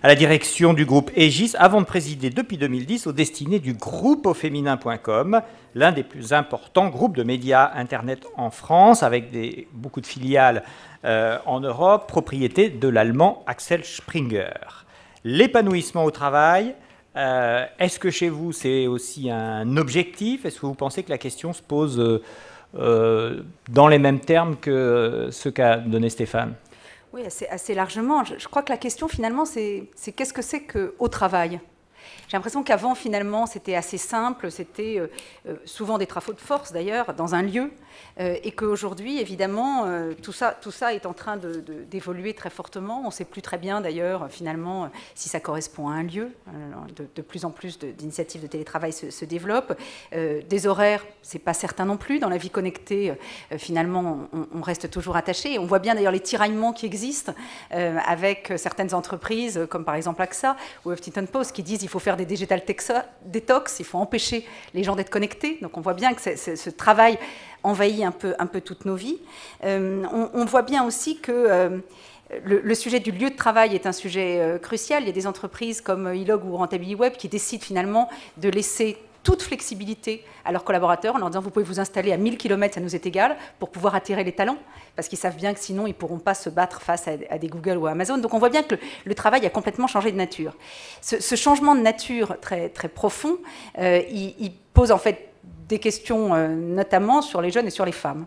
à la direction du groupe Aegis, avant de présider depuis 2010 aux destinées du groupe auféminin.com, l'un des plus importants groupes de médias Internet en France, avec beaucoup de filiales en Europe, propriété de l'allemand Axel Springer. L'épanouissement au travail... est-ce que chez vous, c'est aussi un objectif? Est-ce que vous pensez que la question se pose dans les mêmes termes que ce qu'a donné Stéphane? Oui, assez largement. Je crois que la question, finalement, c'est qu'est-ce que c'est qu'au travail? J'ai l'impression qu'avant, finalement, c'était assez simple, c'était souvent des travaux de force, d'ailleurs, dans un lieu, et qu'aujourd'hui, évidemment, tout ça est en train d'évoluer très fortement. On ne sait plus très bien, d'ailleurs, finalement, si ça correspond à un lieu. De plus en plus d'initiatives de télétravail se développent. Des horaires, ce n'est pas certain non plus. Dans la vie connectée, finalement, on reste toujours attaché. On voit bien, d'ailleurs, les tiraillements qui existent avec certaines entreprises, comme par exemple AXA ou Huffington Post, qui disent qu'il faut faire des digital detox, il faut empêcher les gens d'être connectés. Donc on voit bien que ce travail envahit un peu toutes nos vies. On voit bien aussi que le sujet du lieu de travail est un sujet crucial. Il y a des entreprises comme Ilog ou Rentability Web qui décident finalement de laisser toute flexibilité à leurs collaborateurs en leur disant vous pouvez vous installer à 1000 km, ça nous est égal, pour pouvoir attirer les talents, parce qu'ils savent bien que sinon ils ne pourront pas se battre face à des Google ou à Amazon. Donc on voit bien que le travail a complètement changé de nature. Ce changement de nature très, très profond, il pose en fait des questions notamment sur les jeunes et sur les femmes.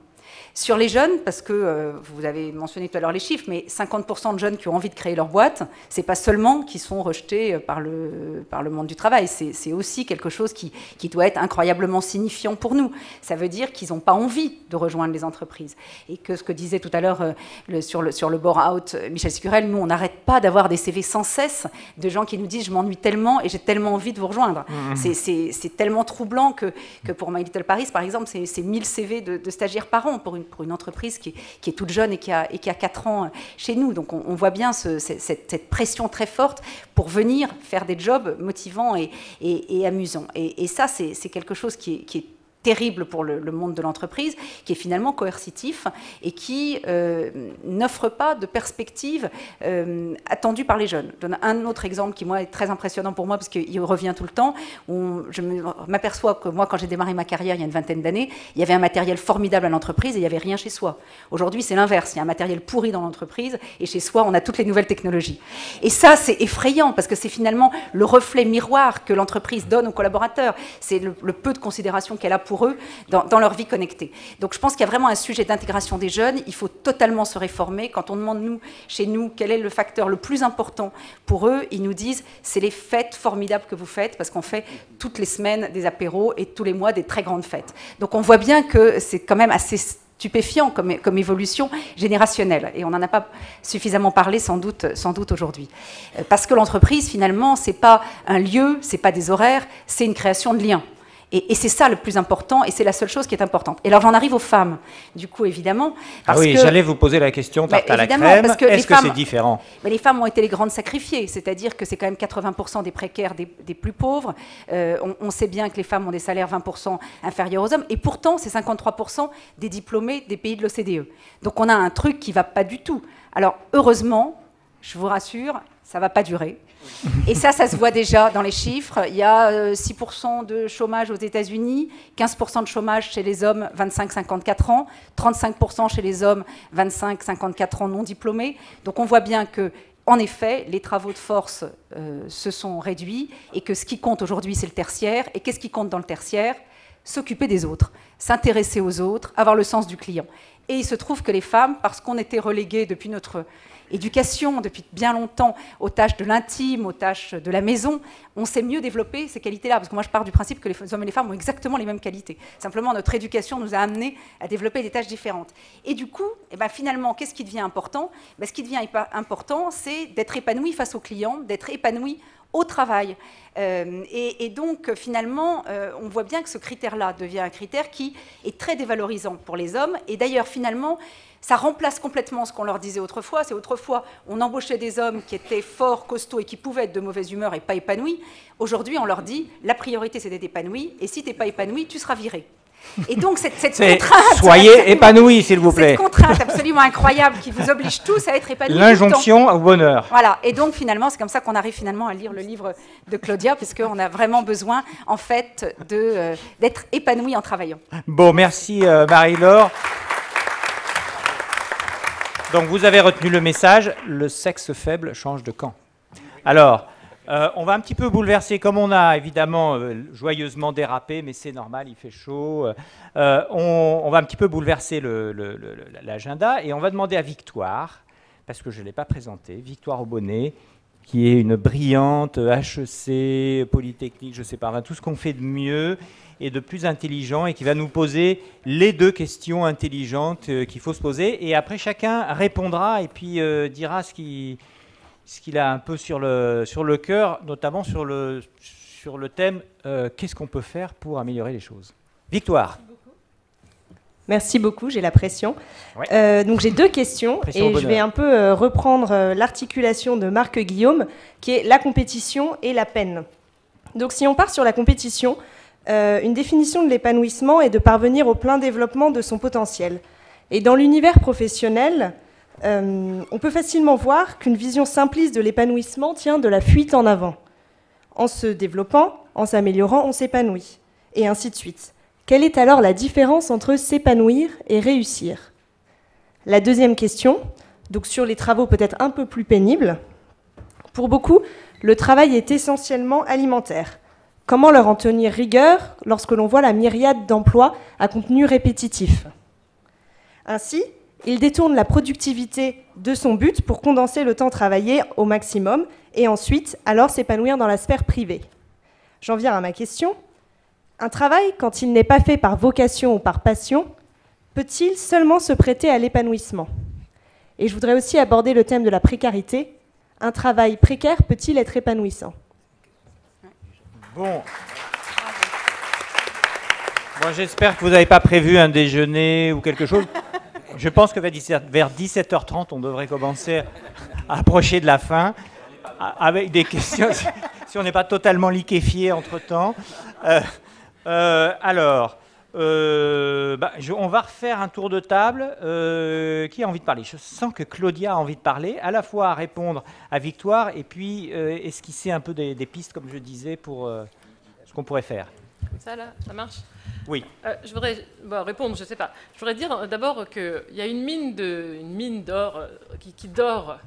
Sur les jeunes, parce que vous avez mentionné tout à l'heure les chiffres, mais 50% de jeunes qui ont envie de créer leur boîte, ce n'est pas seulement qu'ils sont rejetés par le monde du travail, c'est aussi quelque chose qui doit être incroyablement signifiant pour nous. Ça veut dire qu'ils n'ont pas envie de rejoindre les entreprises. Et que ce que disait tout à l'heure sur le bore-out Michel Sicurel, nous on n'arrête pas d'avoir des CV sans cesse de gens qui nous disent « je m'ennuie tellement et j'ai tellement envie de vous rejoindre ». C'est tellement troublant que pour My Little Paris, par exemple, c'est 1000 CV de stagiaires par an pour une entreprise qui est toute jeune et qui a 4 ans chez nous. Donc on voit bien cette pression très forte pour venir faire des jobs motivants et amusants. Et ça, c'est quelque chose qui est terrible pour le monde de l'entreprise, qui est finalement coercitif et qui n'offre pas de perspective attendue par les jeunes. Je donne un autre exemple qui, moi, est très impressionnant pour moi, parce qu'il revient tout le temps. Je m'aperçois que moi, quand j'ai démarré ma carrière il y a une vingtaine d'années, il y avait un matériel formidable à l'entreprise et il n'y avait rien chez soi. Aujourd'hui, c'est l'inverse. Il y a un matériel pourri dans l'entreprise et chez soi, on a toutes les nouvelles technologies. Et ça, c'est effrayant, parce que c'est finalement le reflet miroir que l'entreprise donne aux collaborateurs. C'est le peu de considération qu'elle a pour eux dans leur vie connectée. Donc je pense qu'il y a vraiment un sujet d'intégration des jeunes. Il faut totalement se réformer. Quand on demande chez nous quel est le facteur le plus important pour eux, ils nous disent c'est les fêtes formidables que vous faites, parce qu'on fait toutes les semaines des apéros et tous les mois des très grandes fêtes. Donc on voit bien que c'est quand même assez stupéfiant comme évolution générationnelle. Et on n'en a pas suffisamment parlé sans doute aujourd'hui. Parce que l'entreprise, finalement, c'est pas un lieu, c'est pas des horaires, c'est une création de liens. Et c'est ça le plus important, et c'est la seule chose qui est importante. Et alors j'en arrive aux femmes, du coup, évidemment. Parce que, j'allais vous poser la question, tarte à la crème, est-ce que c'est différent? Les femmes ont été les grandes sacrifiées, c'est-à-dire que c'est quand même 80% des précaires, des plus pauvres. On sait bien que les femmes ont des salaires 20% inférieurs aux hommes, et pourtant c'est 53% des diplômés des pays de l'OCDE. Donc on a un truc qui ne va pas du tout. Alors heureusement, je vous rassure, ça ne va pas durer. Et ça se voit déjà dans les chiffres. Il y a 6% de chômage aux États-Unis, 15% de chômage chez les hommes 25-54 ans, 35% chez les hommes 25-54 ans non diplômés. Donc on voit bien que, en effet, les travaux de force se sont réduits et que ce qui compte aujourd'hui, c'est le tertiaire. Et qu'est-ce qui compte dans le tertiaire? S'occuper des autres, s'intéresser aux autres, avoir le sens du client. Et il se trouve que les femmes, parce qu'on était reléguées depuis notre éducation, depuis bien longtemps, aux tâches de l'intime, aux tâches de la maison, on sait mieux développer ces qualités-là. Parce que moi, je pars du principe que les hommes et les femmes ont exactement les mêmes qualités. Simplement, notre éducation nous a amenés à développer des tâches différentes. Et du coup, finalement, qu'est-ce qui devient important? Ce qui devient important, c'est d'être épanoui face aux clients, d'être épanoui au travail. Et donc, finalement, on voit bien que ce critère-là devient un critère qui est très dévalorisant pour les hommes. Et d'ailleurs, finalement, ça remplace complètement ce qu'on leur disait autrefois. C'est autrefois, on embauchait des hommes qui étaient forts, costauds et qui pouvaient être de mauvaise humeur et pas épanouis. Aujourd'hui, on leur dit, la priorité, c'est d'être épanoui. Et si tu n'es pas épanoui, tu seras viré. Et donc, cette contrainte... Soyez épanouis, s'il vous plaît. Cette contrainte absolument incroyable qui vous oblige tous à être épanouis. L'injonction au bonheur. Voilà. Et donc, finalement, c'est comme ça qu'on arrive finalement à lire le livre de Claudia, puisqu'on a vraiment besoin, en fait, d'être épanoui en travaillant. Bon, merci Marie-Laure. Donc, vous avez retenu le message, le sexe faible change de camp. Alors... on va un petit peu bouleverser, comme on a évidemment joyeusement dérapé, mais c'est normal, il fait chaud. On va un petit peu bouleverser l'agenda et on va demander à Victoire, parce que je ne l'ai pas présentée, Victoire Aubonnet, qui est une brillante HEC, Polytechnique, je ne sais pas, tout ce qu'on fait de mieux et de plus intelligent et qui va nous poser les deux questions intelligentes qu'il faut se poser. Et après, chacun répondra et puis dira ce qu'il a un peu sur le cœur, notamment sur le thème qu'est-ce qu'on peut faire pour améliorer les choses. Victoire. Merci beaucoup, j'ai la pression. Ouais. Donc j'ai deux questions et je vais un peu reprendre l'articulation de Marc Guillaume, qui est la compétition et la peine. Donc si on part sur la compétition, une définition de l'épanouissement est de parvenir au plein développement de son potentiel. Et dans l'univers professionnel, on peut facilement voir qu'une vision simpliste de l'épanouissement tient de la fuite en avant. En se développant, en s'améliorant, on s'épanouit, et ainsi de suite. Quelle est alors la différence entre s'épanouir et réussir? La deuxième question, donc sur les travaux peut-être un peu plus pénibles. Pour beaucoup, le travail est essentiellement alimentaire. Comment leur en tenir rigueur lorsque l'on voit la myriade d'emplois à contenu répétitif? Ainsi, il détourne la productivité de son but pour condenser le temps travaillé au maximum et ensuite, alors, s'épanouir dans la sphère privée. J'en viens à ma question. Un travail, quand il n'est pas fait par vocation ou par passion, peut-il seulement se prêter à l'épanouissement? Et je voudrais aussi aborder le thème de la précarité. Un travail précaire peut-il être épanouissant? Bon. Bon, j'espère que vous n'avez pas prévu un déjeuner ou quelque chose. Je pense que vers 17h30, on devrait commencer à approcher de la fin avec des questions, si on n'est pas totalement liquéfié entre-temps. Alors, On va refaire un tour de table. Qui a envie de parler? Je sens que Claudia a envie de parler, à la fois à répondre à Victoire et puis esquisser un peu des pistes, comme je disais, pour ce qu'on pourrait faire. Comme ça, là, ça marche? Oui. Je voudrais répondre, je ne sais pas. Je voudrais dire d'abord qu'il y a une mine d'or qui dort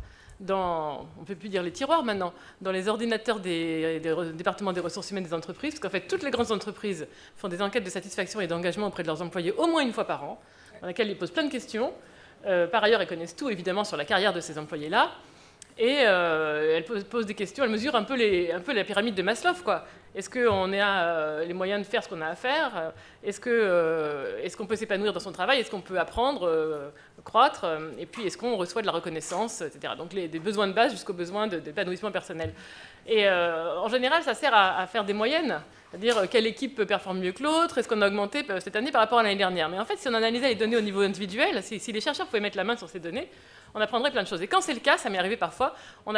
dans, on ne peut plus dire les tiroirs maintenant, dans les ordinateurs des départements des ressources humaines des entreprises, parce qu'en fait, toutes les grandes entreprises font des enquêtes de satisfaction et d'engagement auprès de leurs employés au moins une fois par an, dans lesquelles ils posent plein de questions. Par ailleurs, elles connaissent tout, évidemment, sur la carrière de ces employés-là. Et elles posent des questions, elles mesurent un peu la pyramide de Maslow, quoi. Est-ce qu'on a les moyens de faire ce qu'on a à faire? Est-ce qu'on peut s'épanouir dans son travail? Est-ce qu'on peut apprendre, croître? Et puis, est-ce qu'on reçoit de la reconnaissance, etc. Donc, des besoins de base jusqu'aux besoins d'épanouissement personnel. Et en général, ça sert à faire des moyennes, c'est-à-dire quelle équipe performe mieux que l'autre, est-ce qu'on a augmenté cette année par rapport à l'année dernière. Mais en fait, si on analysait les données au niveau individuel, si les chercheurs pouvaient mettre la main sur ces données, on apprendrait plein de choses. Et quand c'est le cas, ça m'est arrivé parfois, on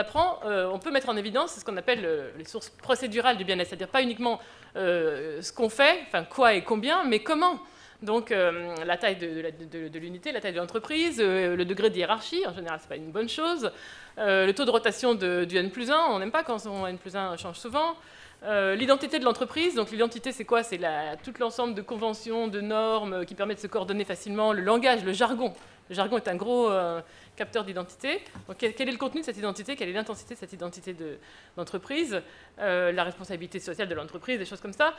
peut mettre en évidence ce qu'on appelle les sources procédurales du bien-être, c'est-à-dire pas uniquement ce qu'on fait, enfin quoi et combien, mais comment. Donc la taille de l'unité, la taille de l'entreprise, le degré de hiérarchie, en général c'est pas une bonne chose, le taux de rotation du N+1, on n'aime pas quand son N+1 change souvent, l'identité de l'entreprise, donc l'identité c'est quoi? C'est tout l'ensemble de conventions, de normes qui permettent de se coordonner facilement, le langage, le jargon. Le jargon est un gros capteur d'identité. Donc, quel est le contenu de cette identité? Quelle est l'intensité de cette identité d'entreprise? La responsabilité sociale de l'entreprise, des choses comme ça.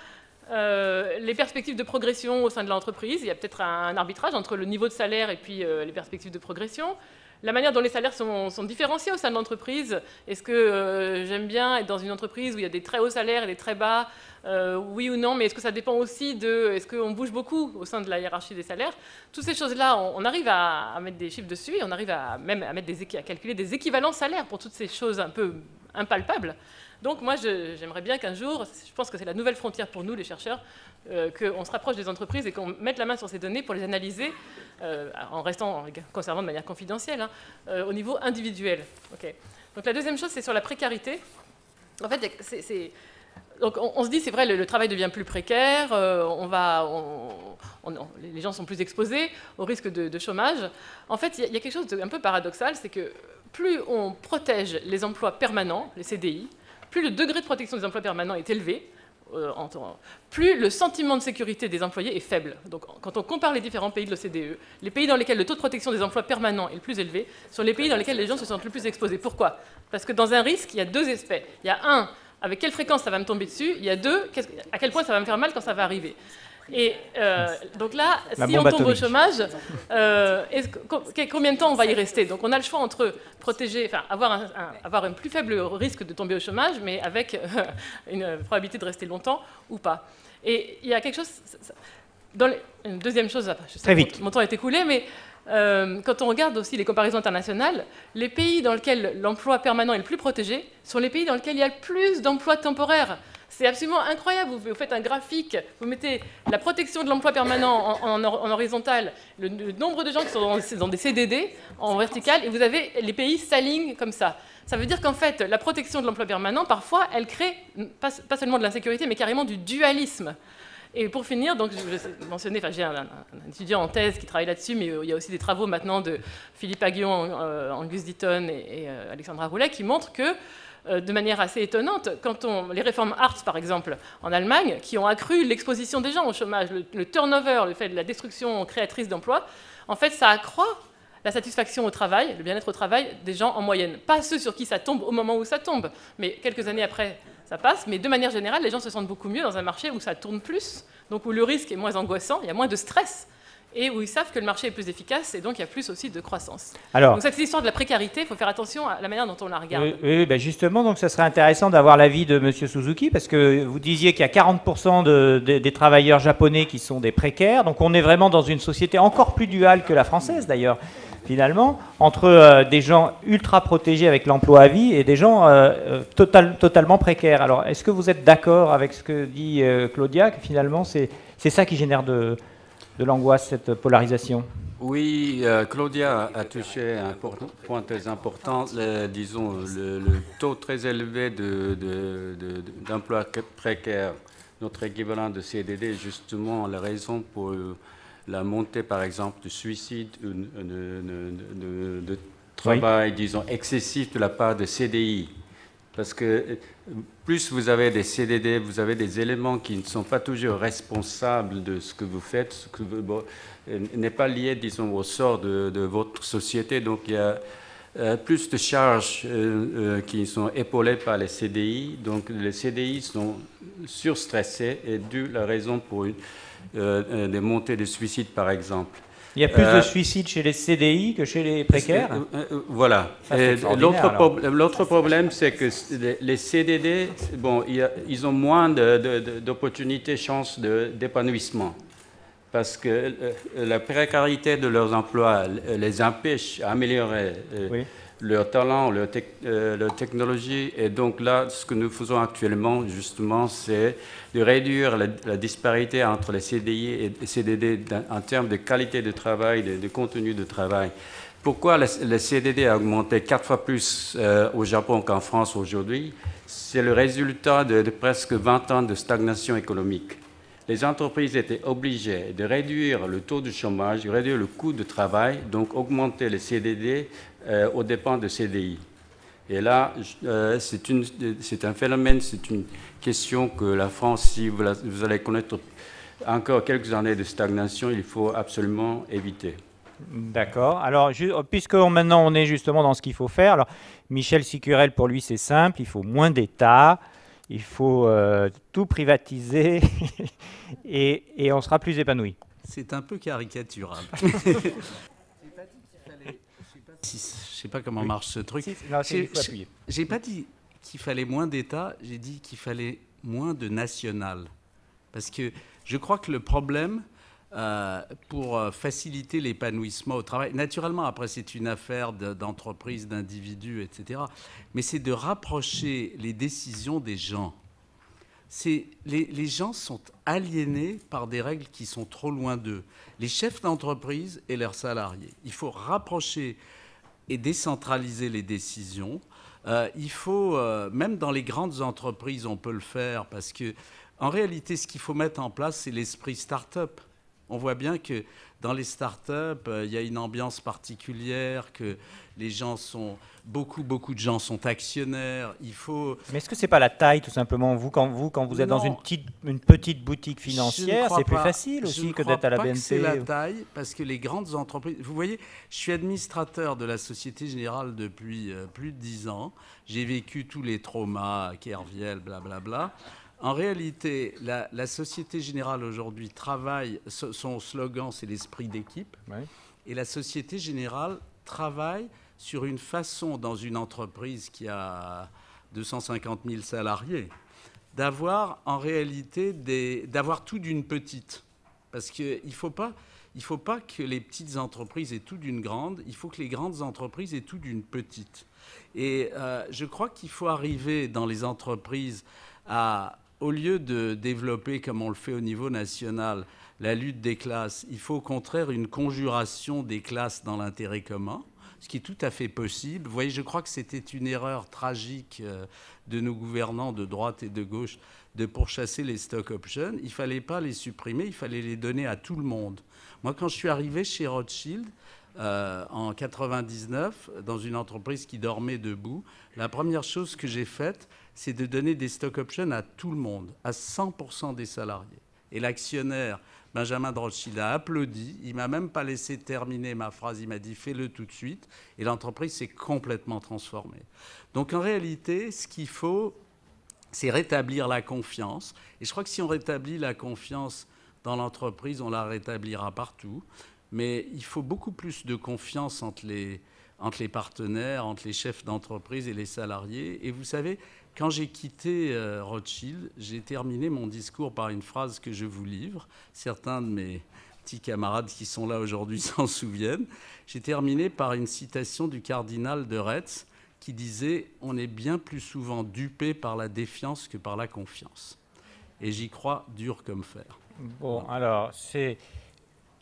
Les perspectives de progression au sein de l'entreprise. Il y a peut-être un arbitrage entre le niveau de salaire et puis les perspectives de progression. La manière dont les salaires sont différenciés au sein de l'entreprise. Est-ce que j'aime bien être dans une entreprise où il y a des très hauts salaires et des très bas? Oui ou non, mais est-ce que ça dépend aussi est-ce qu'on bouge beaucoup au sein de la hiérarchie des salaires? Toutes ces choses-là, on arrive à mettre des chiffres dessus et on arrive même à calculer des équivalents salaires pour toutes ces choses un peu impalpables. Donc moi, j'aimerais bien qu'un jour, je pense que c'est la nouvelle frontière pour nous, les chercheurs, qu'on se rapproche des entreprises et qu'on mette la main sur ces données pour les analyser, en conservant de manière confidentielle, au niveau individuel. Okay. Donc la deuxième chose, c'est sur la précarité. En fait, donc on se dit, c'est vrai, le travail devient plus précaire, les gens sont plus exposés au risque de chômage. En fait, il y a quelque chose d'un peu paradoxal, c'est que plus on protège les emplois permanents, les CDI, plus le degré de protection des emplois permanents est élevé, plus le sentiment de sécurité des employés est faible. Donc, quand on compare les différents pays de l'OCDE, les pays dans lesquels le taux de protection des emplois permanents est le plus élevé sont les pays dans lesquels les gens se sentent le plus exposés. Pourquoi? Parce que dans un risque, il y a deux aspects. Il y a un, avec quelle fréquence ça va me tomber dessus. Il y a deux, à quel point ça va me faire mal quand ça va arriver. Et donc là, si on tombe au chômage, combien de temps on va y rester? Donc on a le choix entre protéger, enfin avoir un plus faible risque de tomber au chômage, mais avec une probabilité de rester longtemps ou pas. Et il y a quelque chose... Une deuxième chose, je sais que mon temps est écoulé, mais quand on regarde aussi les comparaisons internationales, les pays dans lesquels l'emploi permanent est le plus protégé sont les pays dans lesquels il y a le plus d'emplois temporaires. C'est absolument incroyable. Vous faites un graphique, vous mettez la protection de l'emploi permanent en horizontal, le nombre de gens qui sont dans des CDD en vertical, et vous avez les pays s'alignent comme ça. Ça veut dire qu'en fait, la protection de l'emploi permanent, parfois, elle crée pas seulement de l'insécurité, mais carrément du dualisme. Et pour finir, donc, je mentionnais, j'ai un étudiant en thèse qui travaille là-dessus, mais il y a aussi des travaux maintenant de Philippe Aguillon, Angus Deaton et Alexandra Roulet qui montrent que, de manière assez étonnante, quand les réformes Hartz, par exemple, en Allemagne, qui ont accru l'exposition des gens au chômage, le turnover, le fait de la destruction créatrice d'emplois, en fait, ça accroît la satisfaction au travail, le bien-être au travail des gens en moyenne. Pas ceux sur qui ça tombe au moment où ça tombe, mais quelques années après, ça passe. Mais de manière générale, les gens se sentent beaucoup mieux dans un marché où ça tourne plus, donc où le risque est moins angoissant, il y a moins de stress, et où ils savent que le marché est plus efficace, et donc il y a plus aussi de croissance. Donc cette histoire de la précarité, il faut faire attention à la manière dont on la regarde. Oui, ben justement, donc ça serait intéressant d'avoir l'avis de M. Suzuki, parce que vous disiez qu'il y a 40% des travailleurs japonais qui sont des précaires, donc on est vraiment dans une société encore plus duale que la française d'ailleurs, finalement, entre des gens ultra protégés avec l'emploi à vie et des gens totalement précaires. Alors, est-ce que vous êtes d'accord avec ce que dit Claudia, que finalement c'est ça qui génère de l'angoisse, cette polarisation? Oui, Claudia a touché un point très important, disons le taux très élevé d'emplois précaires, notre équivalent de CDD, justement, la raison pour la montée, par exemple, de suicide, de travail, oui, disons, excessif de la part de CDI. Parce que plus vous avez des CDD, vous avez des éléments qui ne sont pas toujours responsables de ce que vous faites, ce que n'est pas lié, disons, au sort de votre société. Donc, il y a plus de charges qui sont épaulées par les CDI. Donc, les CDI sont surstressés et d'où la raison pour des montées de suicide, par exemple. Il y a plus de suicides chez les CDI que chez les précaires. Voilà. L'autre problème, c'est que les CDD, bon, ils ont moins d'opportunités, chances d'épanouissement. Parce que la précarité de leurs emplois les empêche d'améliorer oui, leur talent, leur technologie. Et donc là, ce que nous faisons actuellement, justement, c'est de réduire la disparité entre les CDI et les CDD en termes de qualité de travail, de contenu de travail. Pourquoi le CDD a augmenté 4 fois plus au Japon qu'en France aujourd'hui? C'est le résultat de presque 20 ans de stagnation économique. Les entreprises étaient obligées de réduire le taux de chômage, réduire le coût de travail, donc augmenter les CDD aux dépens de CDI. Et là, c'est un phénomène, c'est une question que la France, si vous allez connaître encore quelques années de stagnation, il faut absolument éviter. D'accord. Alors, puisque maintenant on est justement dans ce qu'il faut faire, alors Michel Sicurel, pour lui, c'est simple, il faut moins d'État. Il faut tout privatiser et on sera plus épanoui. C'est un peu caricatural. Je ne sais pas comment marche ce truc. J'ai pas dit qu'il fallait moins d'État, j'ai dit qu'il fallait moins de national. Parce que je crois que le problème, pour faciliter l'épanouissement au travail, naturellement, après, c'est une affaire d'entreprise, d'individus, etc. Mais c'est de rapprocher les décisions des gens. Les gens sont aliénés par des règles qui sont trop loin d'eux. Les chefs d'entreprise et leurs salariés. Il faut rapprocher et décentraliser les décisions. Il faut, même dans les grandes entreprises, on peut le faire parce que, en réalité, ce qu'il faut mettre en place, c'est l'esprit start-up. On voit bien que dans les start-up, il y a une ambiance particulière, que les gens sont... Beaucoup de gens sont actionnaires. Il faut... Mais est-ce que ce n'est pas la taille, tout simplement? Quand vous êtes dans une petite boutique financière, c'est plus facile aussi que d'être à la BNP. C'est la taille, parce que les grandes entreprises... Vous voyez, je suis administrateur de la Société Générale depuis plus de 10 ans. J'ai vécu tous les traumas, Kerviel, blablabla. En réalité, la Société Générale aujourd'hui travaille, son slogan c'est l'esprit d'équipe, ouais. Et la Société Générale travaille sur une façon dans une entreprise qui a 250 000 salariés, d'avoir en réalité d'avoir tout d'une petite. Parce qu'il ne faut pas que les petites entreprises aient tout d'une grande, il faut que les grandes entreprises aient tout d'une petite. Et je crois qu'il faut arriver dans les entreprises à... Au lieu de développer, comme on le fait au niveau national, la lutte des classes, il faut au contraire une conjuration des classes dans l'intérêt commun, ce qui est tout à fait possible. Vous voyez, je crois que c'était une erreur tragique de nos gouvernants de droite et de gauche de pourchasser les stock options. Il ne fallait pas les supprimer, il fallait les donner à tout le monde. Moi, quand je suis arrivé chez Rothschild, en 99, dans une entreprise qui dormait debout, la première chose que j'ai faite, c'est de donner des stock options à tout le monde, à 100% des salariés. Et l'actionnaire, Benjamin de Rothschild, a applaudi. Il ne m'a même pas laissé terminer ma phrase. Il m'a dit « fais-le tout de suite ». Et l'entreprise s'est complètement transformée. Donc en réalité, ce qu'il faut, c'est rétablir la confiance. Et je crois que si on rétablit la confiance dans l'entreprise, on la rétablira partout. Mais il faut beaucoup plus de confiance entre les partenaires, entre les chefs d'entreprise et les salariés. Et vous savez, quand j'ai quitté Rothschild, j'ai terminé mon discours par une phrase que je vous livre. Certains de mes petits camarades qui sont là aujourd'hui s'en souviennent. J'ai terminé par une citation du cardinal de Retz qui disait « On est bien plus souvent dupé par la défiance que par la confiance ». Et j'y crois dur comme fer. Bon, alors, c'est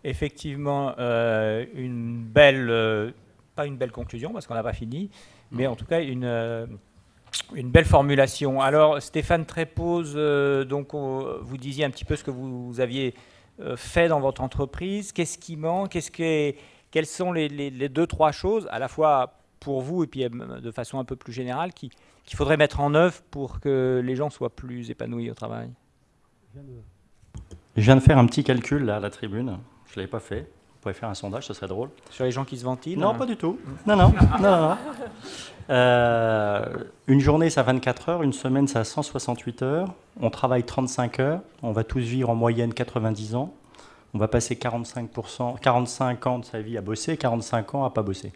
effectivement une belle... pas une belle conclusion, parce qu'on n'a pas fini, mais en tout cas Une belle formulation. Alors, Stéphane Trépoz, donc, vous disiez un petit peu ce que vous aviez fait dans votre entreprise. Qu'est-ce qui manque? Quelles sont les deux, trois choses, à la fois pour vous et puis de façon un peu plus générale, qu'il faudrait mettre en œuvre pour que les gens soient plus épanouis au travail? Je viens de faire un petit calcul là, à la tribune. Je ne l'avais pas fait. On pourrait faire un sondage, ce serait drôle. Sur les gens qui se ventilent? Non, pas du tout. Non. Une journée, ça a 24 heures. Une semaine, ça a 168 heures. On travaille 35 heures. On va tous vivre en moyenne 90 ans. On va passer 45 ans de sa vie à bosser, 45 ans à pas bosser.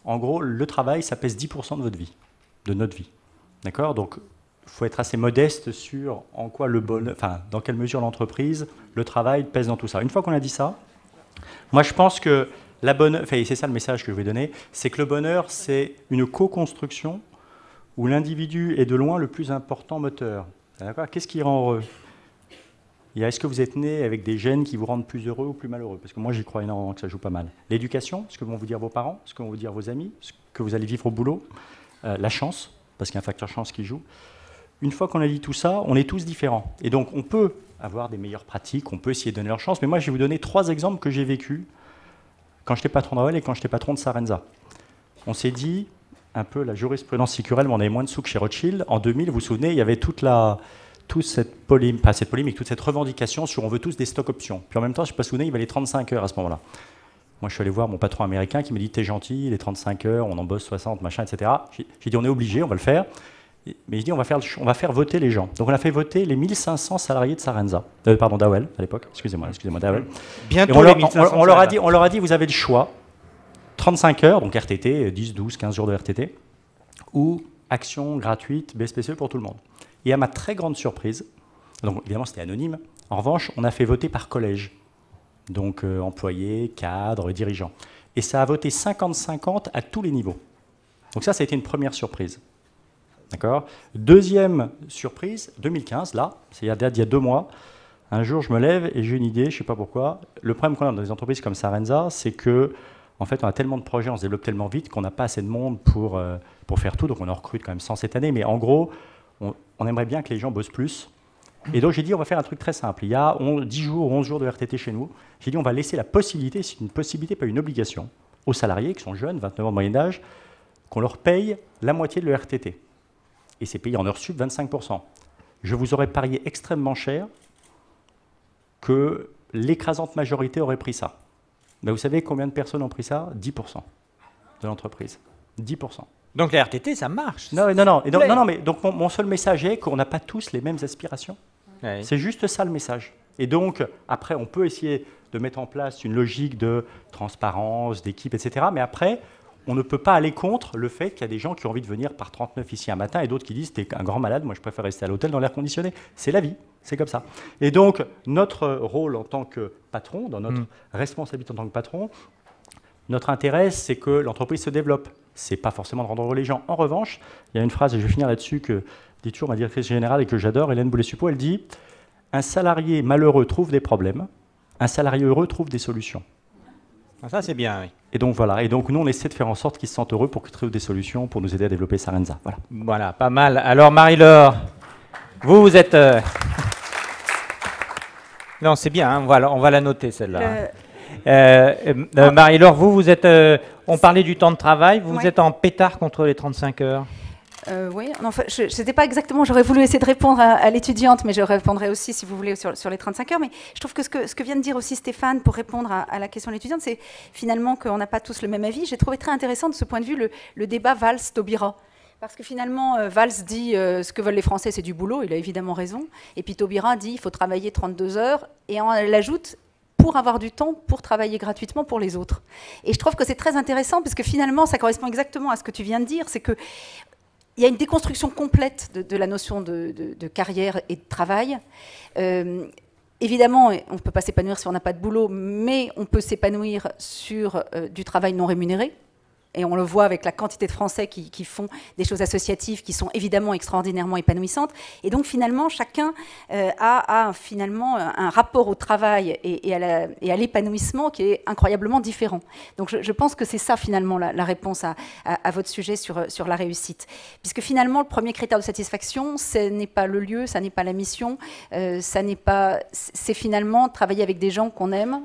En gros, le travail, ça pèse 10% de votre vie, de notre vie. D'accord? Donc, il faut être assez modeste sur en quoi dans quelle mesure l'entreprise, le travail pèse dans tout ça. Une fois qu'on a dit ça, moi, je pense que c'est ça le message que je vais donner, c'est que le bonheur, c'est une co-construction où l'individu est de loin le plus important moteur. D'accord? Qu'est-ce qui rend heureux? Est-ce que vous êtes né avec des gènes qui vous rendent plus heureux ou plus malheureux? Parce que moi, j'y crois énormément que ça joue pas mal. L'éducation, ce que vont vous dire vos parents, ce que vont vous dire vos amis, ce que vous allez vivre au boulot, la chance, parce qu'il y a un facteur chance qui joue. Une fois qu'on a dit tout ça, on est tous différents. Et donc, on peut avoir des meilleures pratiques, on peut essayer de donner leur chance. Mais moi, je vais vous donner 3 exemples que j'ai vécus quand j'étais patron d'AOL et quand j'étais patron de Sarenza. On s'est dit, un peu la jurisprudence sécurelle, mais on avait moins de sous que chez Rothschild. En 2000, vous vous souvenez, il y avait toute cette polémique, toute cette revendication sur on veut tous des stock options. Puis en même temps, je ne sais pas si vous vous souvenez, il valait 35 heures à ce moment-là. Moi, je suis allé voir mon patron américain qui me dit, t'es gentil, les 35 heures, on en bosse 60, machin, etc. J'ai dit, on est obligé, on va le faire. Mais je dis, on va faire voter les gens. Donc on a fait voter les 1500 salariés de Sarenza, d'AOL à l'époque, excusez-moi, d'AOL. Bientôt on leur a dit, vous avez le choix, 35 heures, donc RTT, 10, 12, 15 jours de RTT, ou action gratuite, BSPCE pour tout le monde. Et à ma très grande surprise, donc évidemment c'était anonyme, en revanche, on a fait voter par collège, donc employés, cadres, dirigeants. Et ça a voté 50-50 à tous les niveaux. Donc ça a été une première surprise. D'accord. Deuxième surprise, 2015, là, c'est il y a 2 mois, un jour je me lève et j'ai une idée, je ne sais pas pourquoi. Le problème qu'on a dans des entreprises comme Sarenza, c'est que en fait, on a tellement de projets, on se développe tellement vite qu'on n'a pas assez de monde pour faire tout, donc on en recrute quand même 100 cette année, mais en gros, on aimerait bien que les gens bossent plus. Et donc j'ai dit, on va faire un truc très simple. Il y a 10 jours, 11 jours de RTT chez nous. J'ai dit, on va laisser la possibilité, c'est une possibilité, pas une obligation, aux salariés qui sont jeunes, 29 ans de moyenne d'âge, qu'on leur paye la moitié de leur RTT. Et c'est payé en heures sup 25%. Je vous aurais parié extrêmement cher que l'écrasante majorité aurait pris ça. Mais vous savez combien de personnes ont pris ça? 10% de l'entreprise. 10%. Donc les RTT, ça marche. Non, mais donc mon seul message est qu'on n'a pas tous les mêmes aspirations. Oui. C'est juste ça le message. Et donc, après, on peut essayer de mettre en place une logique de transparence, d'équipe, etc. Mais après, on ne peut pas aller contre le fait qu'il y a des gens qui ont envie de venir par 39 ici un matin et d'autres qui disent « t'es un grand malade, moi je préfère rester à l'hôtel dans l'air conditionné ». C'est la vie, c'est comme ça. Et donc, notre rôle en tant que patron, dans notre responsabilité en tant que patron, notre intérêt, c'est que l'entreprise se développe. Ce n'est pas forcément de rendre heureux les gens. En revanche, il y a une phrase, et je vais finir là-dessus, que dit toujours ma directrice générale et que j'adore, Hélène Boulay-Suppot, elle dit « Un salarié malheureux trouve des problèmes, un salarié heureux trouve des solutions ». Ça, c'est bien, oui. Et donc, voilà. Et donc, nous, on essaie de faire en sorte qu'ils se sentent heureux pour qu'ils trouvent des solutions pour nous aider à développer Sarenza. Voilà. Voilà, pas mal. Alors, Marie-Laure, vous êtes... Non, c'est bien, hein, on va la noter, celle-là. Marie-Laure, vous êtes... on parlait du temps de travail. Vous êtes en pétard contre les 35 heures. Oui, enfin, je ne sais pas exactement, j'aurais voulu essayer de répondre à l'étudiante, mais je répondrai aussi, si vous voulez, sur les 35 heures. Mais je trouve que ce que vient de dire aussi Stéphane, pour répondre à la question de l'étudiante, c'est finalement qu'on n'a pas tous le même avis. J'ai trouvé très intéressant de ce point de vue le débat Valls-Taubira. Parce que finalement, Valls dit ce que veulent les Français, c'est du boulot, il a évidemment raison. Et puis Taubira dit il faut travailler 32 heures, et elle ajoute pour avoir du temps pour travailler gratuitement pour les autres. Et je trouve que c'est très intéressant, parce que finalement, ça correspond exactement à ce que tu viens de dire, c'est que il y a une déconstruction complète de la notion de carrière et de travail. Évidemment, on ne peut pas s'épanouir si on n'a pas de boulot, mais on peut s'épanouir sur du travail non rémunéré. et on le voit avec la quantité de Français qui font des choses associatives qui sont évidemment extraordinairement épanouissantes. Et donc finalement, chacun a finalement un rapport au travail et à l'épanouissement qui est incroyablement différent. Donc je pense que c'est ça finalement la réponse à votre sujet sur la réussite. Puisque finalement, le premier critère de satisfaction, ce n'est pas le lieu, ça n'est pas la mission, c'est finalement travailler avec des gens qu'on aime,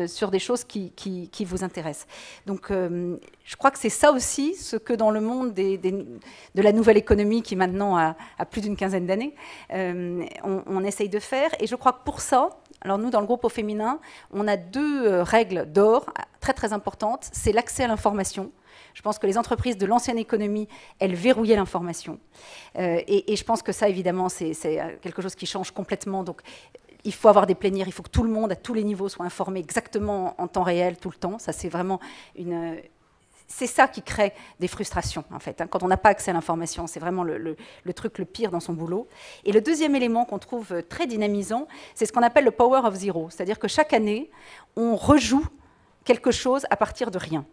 sur des choses qui vous intéressent. Donc, je crois que c'est ça aussi ce que dans le monde de la nouvelle économie, qui maintenant a plus d'une quinzaine d'années, on essaye de faire. Et je crois que pour ça, alors nous, dans le groupe Au Féminin, on a 2 règles d'or très très importantes. C'est l'accès à l'information. Je pense que les entreprises de l'ancienne économie, elles verrouillaient l'information. Et je pense que ça, évidemment, c'est quelque chose qui change complètement. Donc, il faut avoir des plénières, il faut que tout le monde, à tous les niveaux, soit informé exactement en temps réel, tout le temps. Ça, c'est vraiment c'est ça qui crée des frustrations, en fait. Quand on n'a pas accès à l'information, c'est vraiment le truc le pire dans son boulot. Et le deuxième élément qu'on trouve très dynamisant, c'est ce qu'on appelle le power of zero. C'est-à-dire que chaque année, on rejoue quelque chose à partir de rien.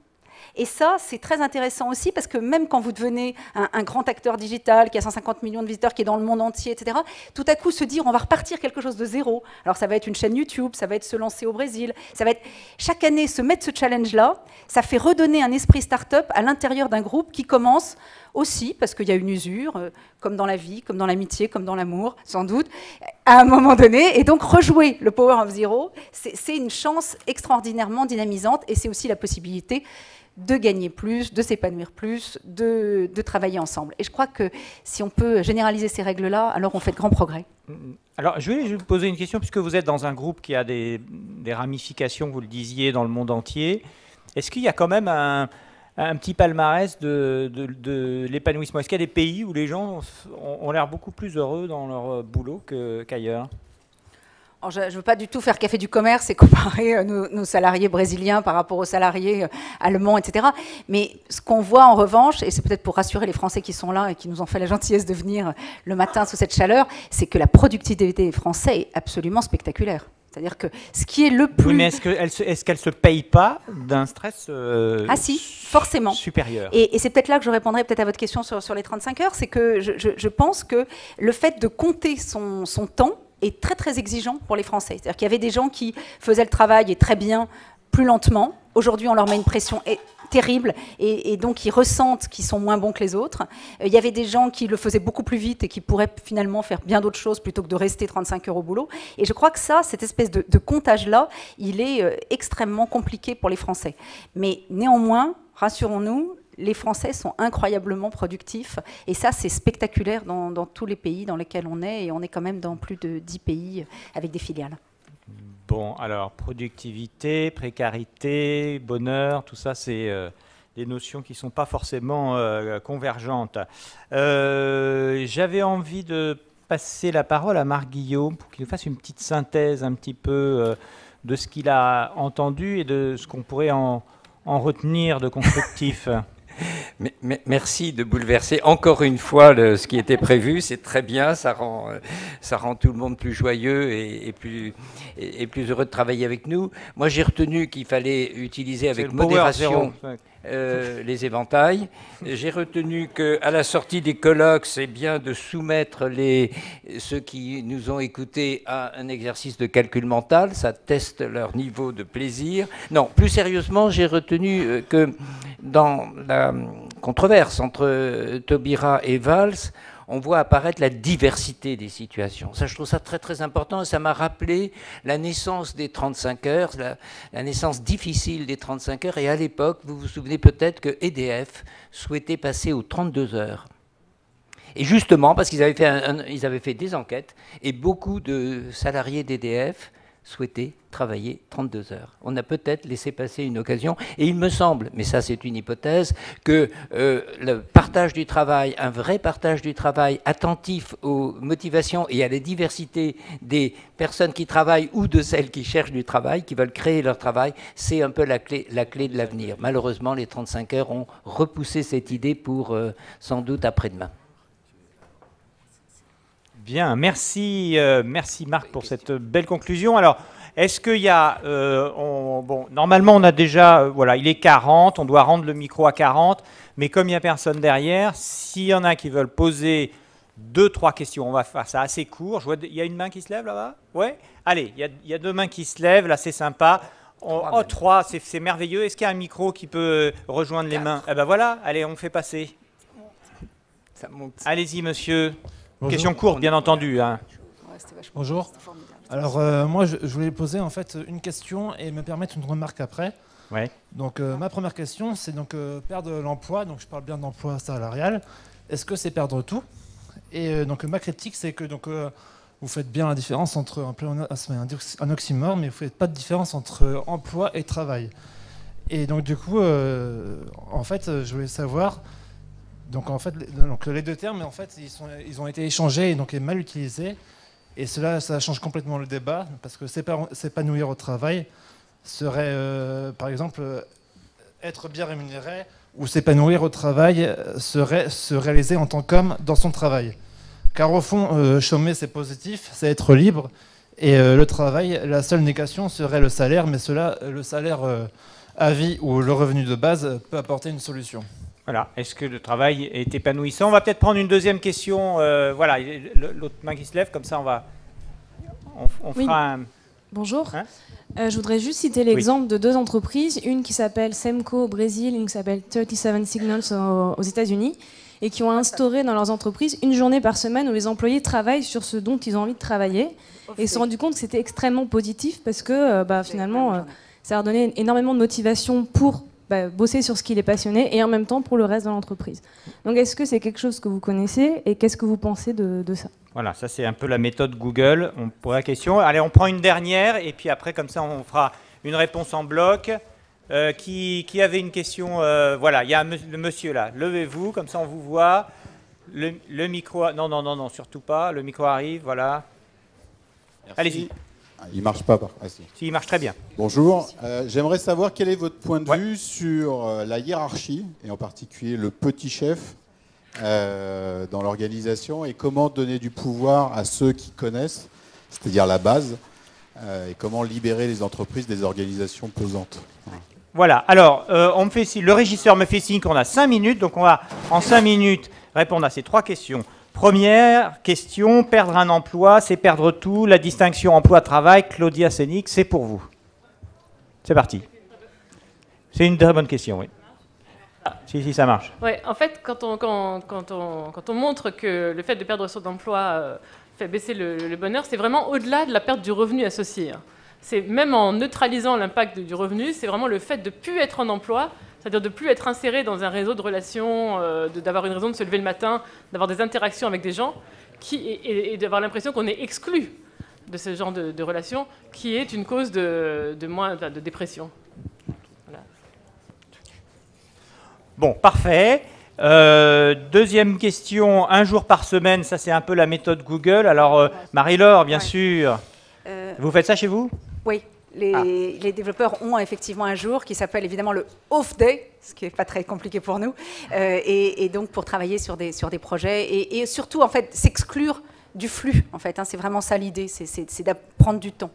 Et ça, c'est très intéressant aussi, parce que même quand vous devenez un grand acteur digital, qui a 150 millions de visiteurs, qui est dans le monde entier, etc., tout à coup se dire on va repartir quelque chose de zéro. Alors ça va être une chaîne YouTube, ça va être se lancer au Brésil, ça va être chaque année se mettre ce challenge-là, ça fait redonner un esprit start-up à l'intérieur d'un groupe qui commence aussi, parce qu'il y a une usure, comme dans la vie, comme dans l'amitié, comme dans l'amour, sans doute, à un moment donné. Et donc rejouer le power of zero, c'est une chance extraordinairement dynamisante, et c'est aussi la possibilité de gagner plus, de s'épanouir plus, de travailler ensemble. Et je crois que si on peut généraliser ces règles-là, alors on fait de grands progrès. Alors, je vais vous poser une question, puisque vous êtes dans un groupe qui a des ramifications, vous le disiez, dans le monde entier. Est-ce qu'il y a quand même un petit palmarès de l'épanouissement? Est-ce qu'il y a des pays où les gens ont l'air beaucoup plus heureux dans leur boulot qu'ailleurs? Alors, je ne veux pas du tout faire café du commerce et comparer nos salariés brésiliens par rapport aux salariés allemands, etc. Mais ce qu'on voit en revanche, et c'est peut-être pour rassurer les Français qui sont là et qui nous ont fait la gentillesse de venir le matin sous cette chaleur, c'est que la productivité des Français est absolument spectaculaire. C'est-à-dire que ce qui est le plus... Oui, mais est-ce qu'elle ne se paye pas d'un stress ah si, forcément. Supérieur? Et c'est peut-être là que je répondrai peut-être à votre question sur les 35 heures, c'est que je pense que le fait de compter son temps est très très exigeant pour les Français. C'est-à-dire qu'il y avait des gens qui faisaient le travail et très bien, plus lentement. Aujourd'hui, on leur met une pression terrible et donc ils ressentent qu'ils sont moins bons que les autres. Il y avait des gens qui le faisaient beaucoup plus vite et qui pourraient finalement faire bien d'autres choses plutôt que de rester 35 heures au boulot. Et je crois que ça, cette espèce de comptage-là, il est extrêmement compliqué pour les Français. Mais néanmoins, rassurons-nous, les Français sont incroyablement productifs. Et ça, c'est spectaculaire dans tous les pays dans lesquels on est. Et on est quand même dans plus de 10 pays avec des filiales. Bon, alors, productivité, précarité, bonheur, tout ça, c'est des notions qui ne sont pas forcément convergentes. J'avais envie de passer la parole à Marc Guillaume pour qu'il nous fasse une petite synthèse un petit peu de ce qu'il a entendu et de ce qu'on pourrait en retenir de constructif. Merci de bouleverser encore une fois ce qui était prévu. C'est très bien, ça rend tout le monde plus joyeux et plus heureux de travailler avec nous. Moi, j'ai retenu qu'il fallait utiliser avec modération les éventails. J'ai retenu qu'à la sortie des colloques, c'est bien de soumettre ceux qui nous ont écoutés à un exercice de calcul mental. Ça teste leur niveau de plaisir. Non, plus sérieusement, j'ai retenu que dans la controverse entre Taubira et Valls, on voit apparaître la diversité des situations. Ça, je trouve ça très très important et ça m'a rappelé la naissance des 35 heures, la naissance difficile des 35 heures. Et à l'époque, vous vous souvenez peut-être que EDF souhaitait passer aux 32 heures. Et justement, parce qu'ils avaient fait des enquêtes et beaucoup de salariés d'EDF souhaitaient travailler 32 heures. On a peut-être laissé passer une occasion, et il me semble, mais ça c'est une hypothèse, que le partage du travail, un vrai partage du travail attentif aux motivations et à la diversité des personnes qui travaillent ou de celles qui cherchent du travail, qui veulent créer leur travail, c'est un peu la clé de l'avenir. Malheureusement, les 35 heures ont repoussé cette idée pour sans doute après-demain. Bien, merci, merci Marc pour cette belle conclusion. Alors, est-ce qu'il y a... bon, normalement, on a déjà... voilà, il est 40, on doit rendre le micro à 40, mais comme il n'y a personne derrière, s'il y en a qui veulent poser 2-3 questions, on va faire ça assez court. Je vois, il y a une main qui se lève là-bas? Ouais. Allez, il y a 2 mains qui se lèvent, là c'est sympa. Oh, 3, c'est merveilleux. Est-ce qu'il y a un micro qui peut rejoindre les mains? Eh ben voilà, allez, on fait passer. Allez-y, monsieur. Bonjour. Question courte, bien entendu. Hein. Bonjour. Alors, moi, je voulais poser en fait une question et me permettre une remarque après. Ouais. Donc, ma première question, c'est donc perdre l'emploi. Donc, je parle bien d'emploi salarial. Est-ce que c'est perdre tout? Et donc, ma critique, c'est que donc vous faites bien la différence entre un oxymore, mais vous ne faites pas de différence entre emploi et travail. Et donc, du coup, en fait, je voulais savoir. Donc en fait, les 2 termes, en fait, ils ont été échangés et donc mal utilisés. Et cela, ça change complètement le débat, parce que s'épanouir au travail serait, par exemple, être bien rémunéré, ou s'épanouir au travail serait se réaliser en tant qu'homme dans son travail. Car au fond, chômer, c'est positif, c'est être libre. Et le travail, la seule négation serait le salaire, mais le salaire à vie ou le revenu de base peut apporter une solution. Voilà. Est-ce que le travail est épanouissant? On va peut-être prendre une deuxième question. Voilà, l'autre main qui se lève, comme ça on fera un... Bonjour. Hein, je voudrais juste citer l'exemple de 2 entreprises, une qui s'appelle Semco au Brésil, une qui s'appelle 37 Signals aux États-Unis, et qui ont instauré dans leurs entreprises une journée par semaine où les employés travaillent sur ce dont ils ont envie de travailler. Et ils se sont rendus compte que c'était extrêmement positif parce que finalement, ça leur donnait énormément de motivation pour bosser sur ce qui les passionnait et en même temps pour le reste de l'entreprise. Donc est-ce que c'est quelque chose que vous connaissez et qu'est-ce que vous pensez de ça? Voilà, ça c'est un peu la méthode Google pour la question. Allez, on prend une dernière et puis après comme ça on fera une réponse en bloc. Qui avait une question? Voilà, il y a le monsieur là. Levez-vous, comme ça on vous voit. Le micro... Non, surtout pas. Le micro arrive, voilà. Allez-y. Il ne marche pas. Si, il marche très bien. Bonjour. J'aimerais savoir quel est votre point de vue sur la hiérarchie, et en particulier le petit chef dans l'organisation, et comment donner du pouvoir à ceux qui connaissent, c'est-à-dire la base, et comment libérer les entreprises des organisations pesantes. Voilà. Alors, le régisseur me fait signe qu'on a 5 minutes, donc on va en 5 minutes répondre à ces 3 questions. Première question, perdre un emploi, c'est perdre tout. La distinction emploi-travail, Claudia Sénic, c'est pour vous. C'est parti. C'est une très bonne question, oui. Si, ça marche. Oui, en fait, quand on montre que le fait de perdre son emploi fait baisser le bonheur, c'est vraiment au-delà de la perte du revenu associé. C'est même en neutralisant l'impact du revenu, c'est vraiment le fait de ne plus être en emploi, c'est-à-dire de ne plus être inséré dans un réseau de relations, d'avoir une raison de se lever le matin, d'avoir des interactions avec des gens, et d'avoir l'impression qu'on est exclu de ce genre de relations, qui est une cause de dépression. Voilà. Bon, parfait. Deuxième question, 1 jour par semaine, ça c'est un peu la méthode Google. Alors, Marie-Laure, bien sûr, vous faites ça chez vous? Oui. Les développeurs ont effectivement un jour qui s'appelle évidemment le off day, ce qui n'est pas très compliqué pour nous, et donc pour travailler sur des projets et surtout en fait s'exclure du flux. En fait, c'est vraiment ça l'idée, c'est d'apprendre du temps.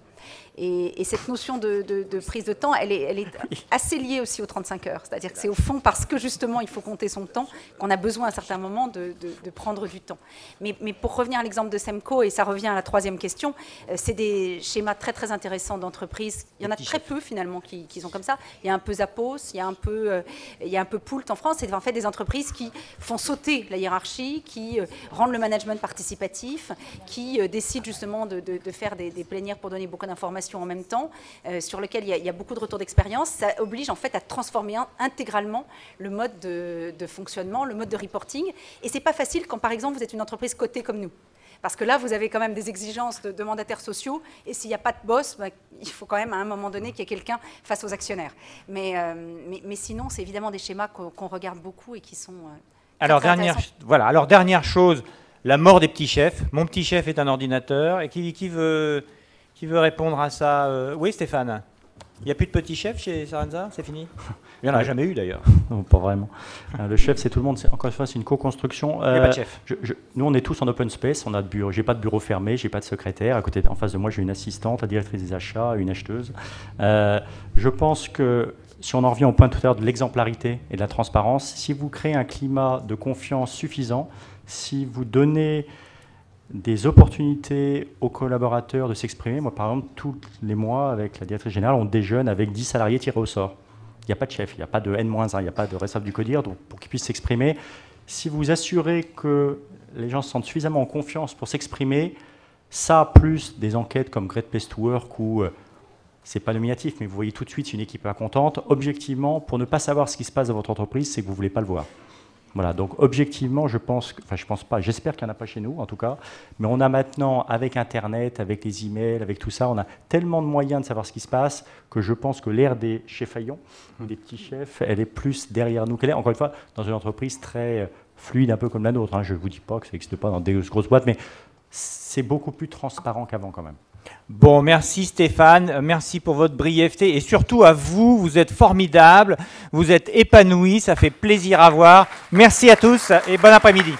Et cette notion de prise de temps, elle est assez liée aussi aux 35 heures. C'est-à-dire que c'est au fond parce que justement il faut compter son temps qu'on a besoin à certains moments de prendre du temps. Mais pour revenir à l'exemple de Semco, et ça revient à la 3e question, c'est des schémas très très intéressants d'entreprises. Il y en a très peu finalement qui sont comme ça. Il y a un peu Zappos, il y a un peu Poult en France. C'est en fait des entreprises qui font sauter la hiérarchie, qui rendent le management participatif, qui décident justement de faire des plénières pour donner beaucoup d'informations en même temps, sur lequel il y a beaucoup de retours d'expérience. Ça oblige en fait à transformer intégralement le mode de fonctionnement, le mode de reporting. Et c'est pas facile quand par exemple vous êtes une entreprise cotée comme nous. Parce que là, vous avez quand même des exigences de mandataires sociaux, et s'il n'y a pas de boss, il faut quand même à un moment donné qu'il y ait quelqu'un face aux actionnaires. Mais sinon, c'est évidemment des schémas qu'on regarde beaucoup et qui sont alors, dernière chose, la mort des petits chefs. Mon petit chef est un ordinateur, et qui veut répondre à ça? Oui, Stéphane? Il n'y a plus de petits chefs chez Saranza? C'est fini? Il n'y en a jamais eu d'ailleurs. Pas vraiment. Le chef, c'est tout le monde. Encore une fois, c'est une co-construction. Il n'y a pas de chef. Nous, on est tous en open space. On a de bureau. J'ai pas de bureau fermé. J'ai pas de secrétaire. En face de moi, j'ai une assistante, la directrice des achats, une acheteuse. Je pense que si on en revient au point tout à l'heure de l'exemplarité et de la transparence, si vous créez un climat de confiance suffisant, si vous donnez des opportunités aux collaborateurs de s'exprimer. Moi, par exemple, tous les mois, avec la directrice générale, on déjeune avec 10 salariés tirés au sort. Il n'y a pas de chef, il n'y a pas de N-1, il n'y a pas de responsable du CODIR, donc pour qu'ils puissent s'exprimer. Si vous assurez que les gens se sentent suffisamment en confiance pour s'exprimer, ça, plus des enquêtes comme Great Place to Work, où c'est pas nominatif, mais vous voyez tout de suite si une équipe est pas contente, objectivement, pour ne pas savoir ce qui se passe dans votre entreprise, c'est que vous ne voulez pas le voir. Voilà, donc objectivement, je pense pas, j'espère qu'il n'y en a pas chez nous en tout cas, mais on a maintenant, avec Internet, avec les emails, avec tout ça, on a tellement de moyens de savoir ce qui se passe que je pense que l'ère des chefs haillons, ou des petits chefs, elle est plus derrière nous qu'elle est, encore une fois, dans une entreprise très fluide, un peu comme la nôtre. Hein. Je ne vous dis pas que ça n'existe pas dans des grosses boîtes, mais c'est beaucoup plus transparent qu'avant quand même. Bon, merci Stéphane, merci pour votre brièveté et surtout à vous, vous êtes formidables, vous êtes épanouis, ça fait plaisir à voir. Merci à tous et bon après-midi.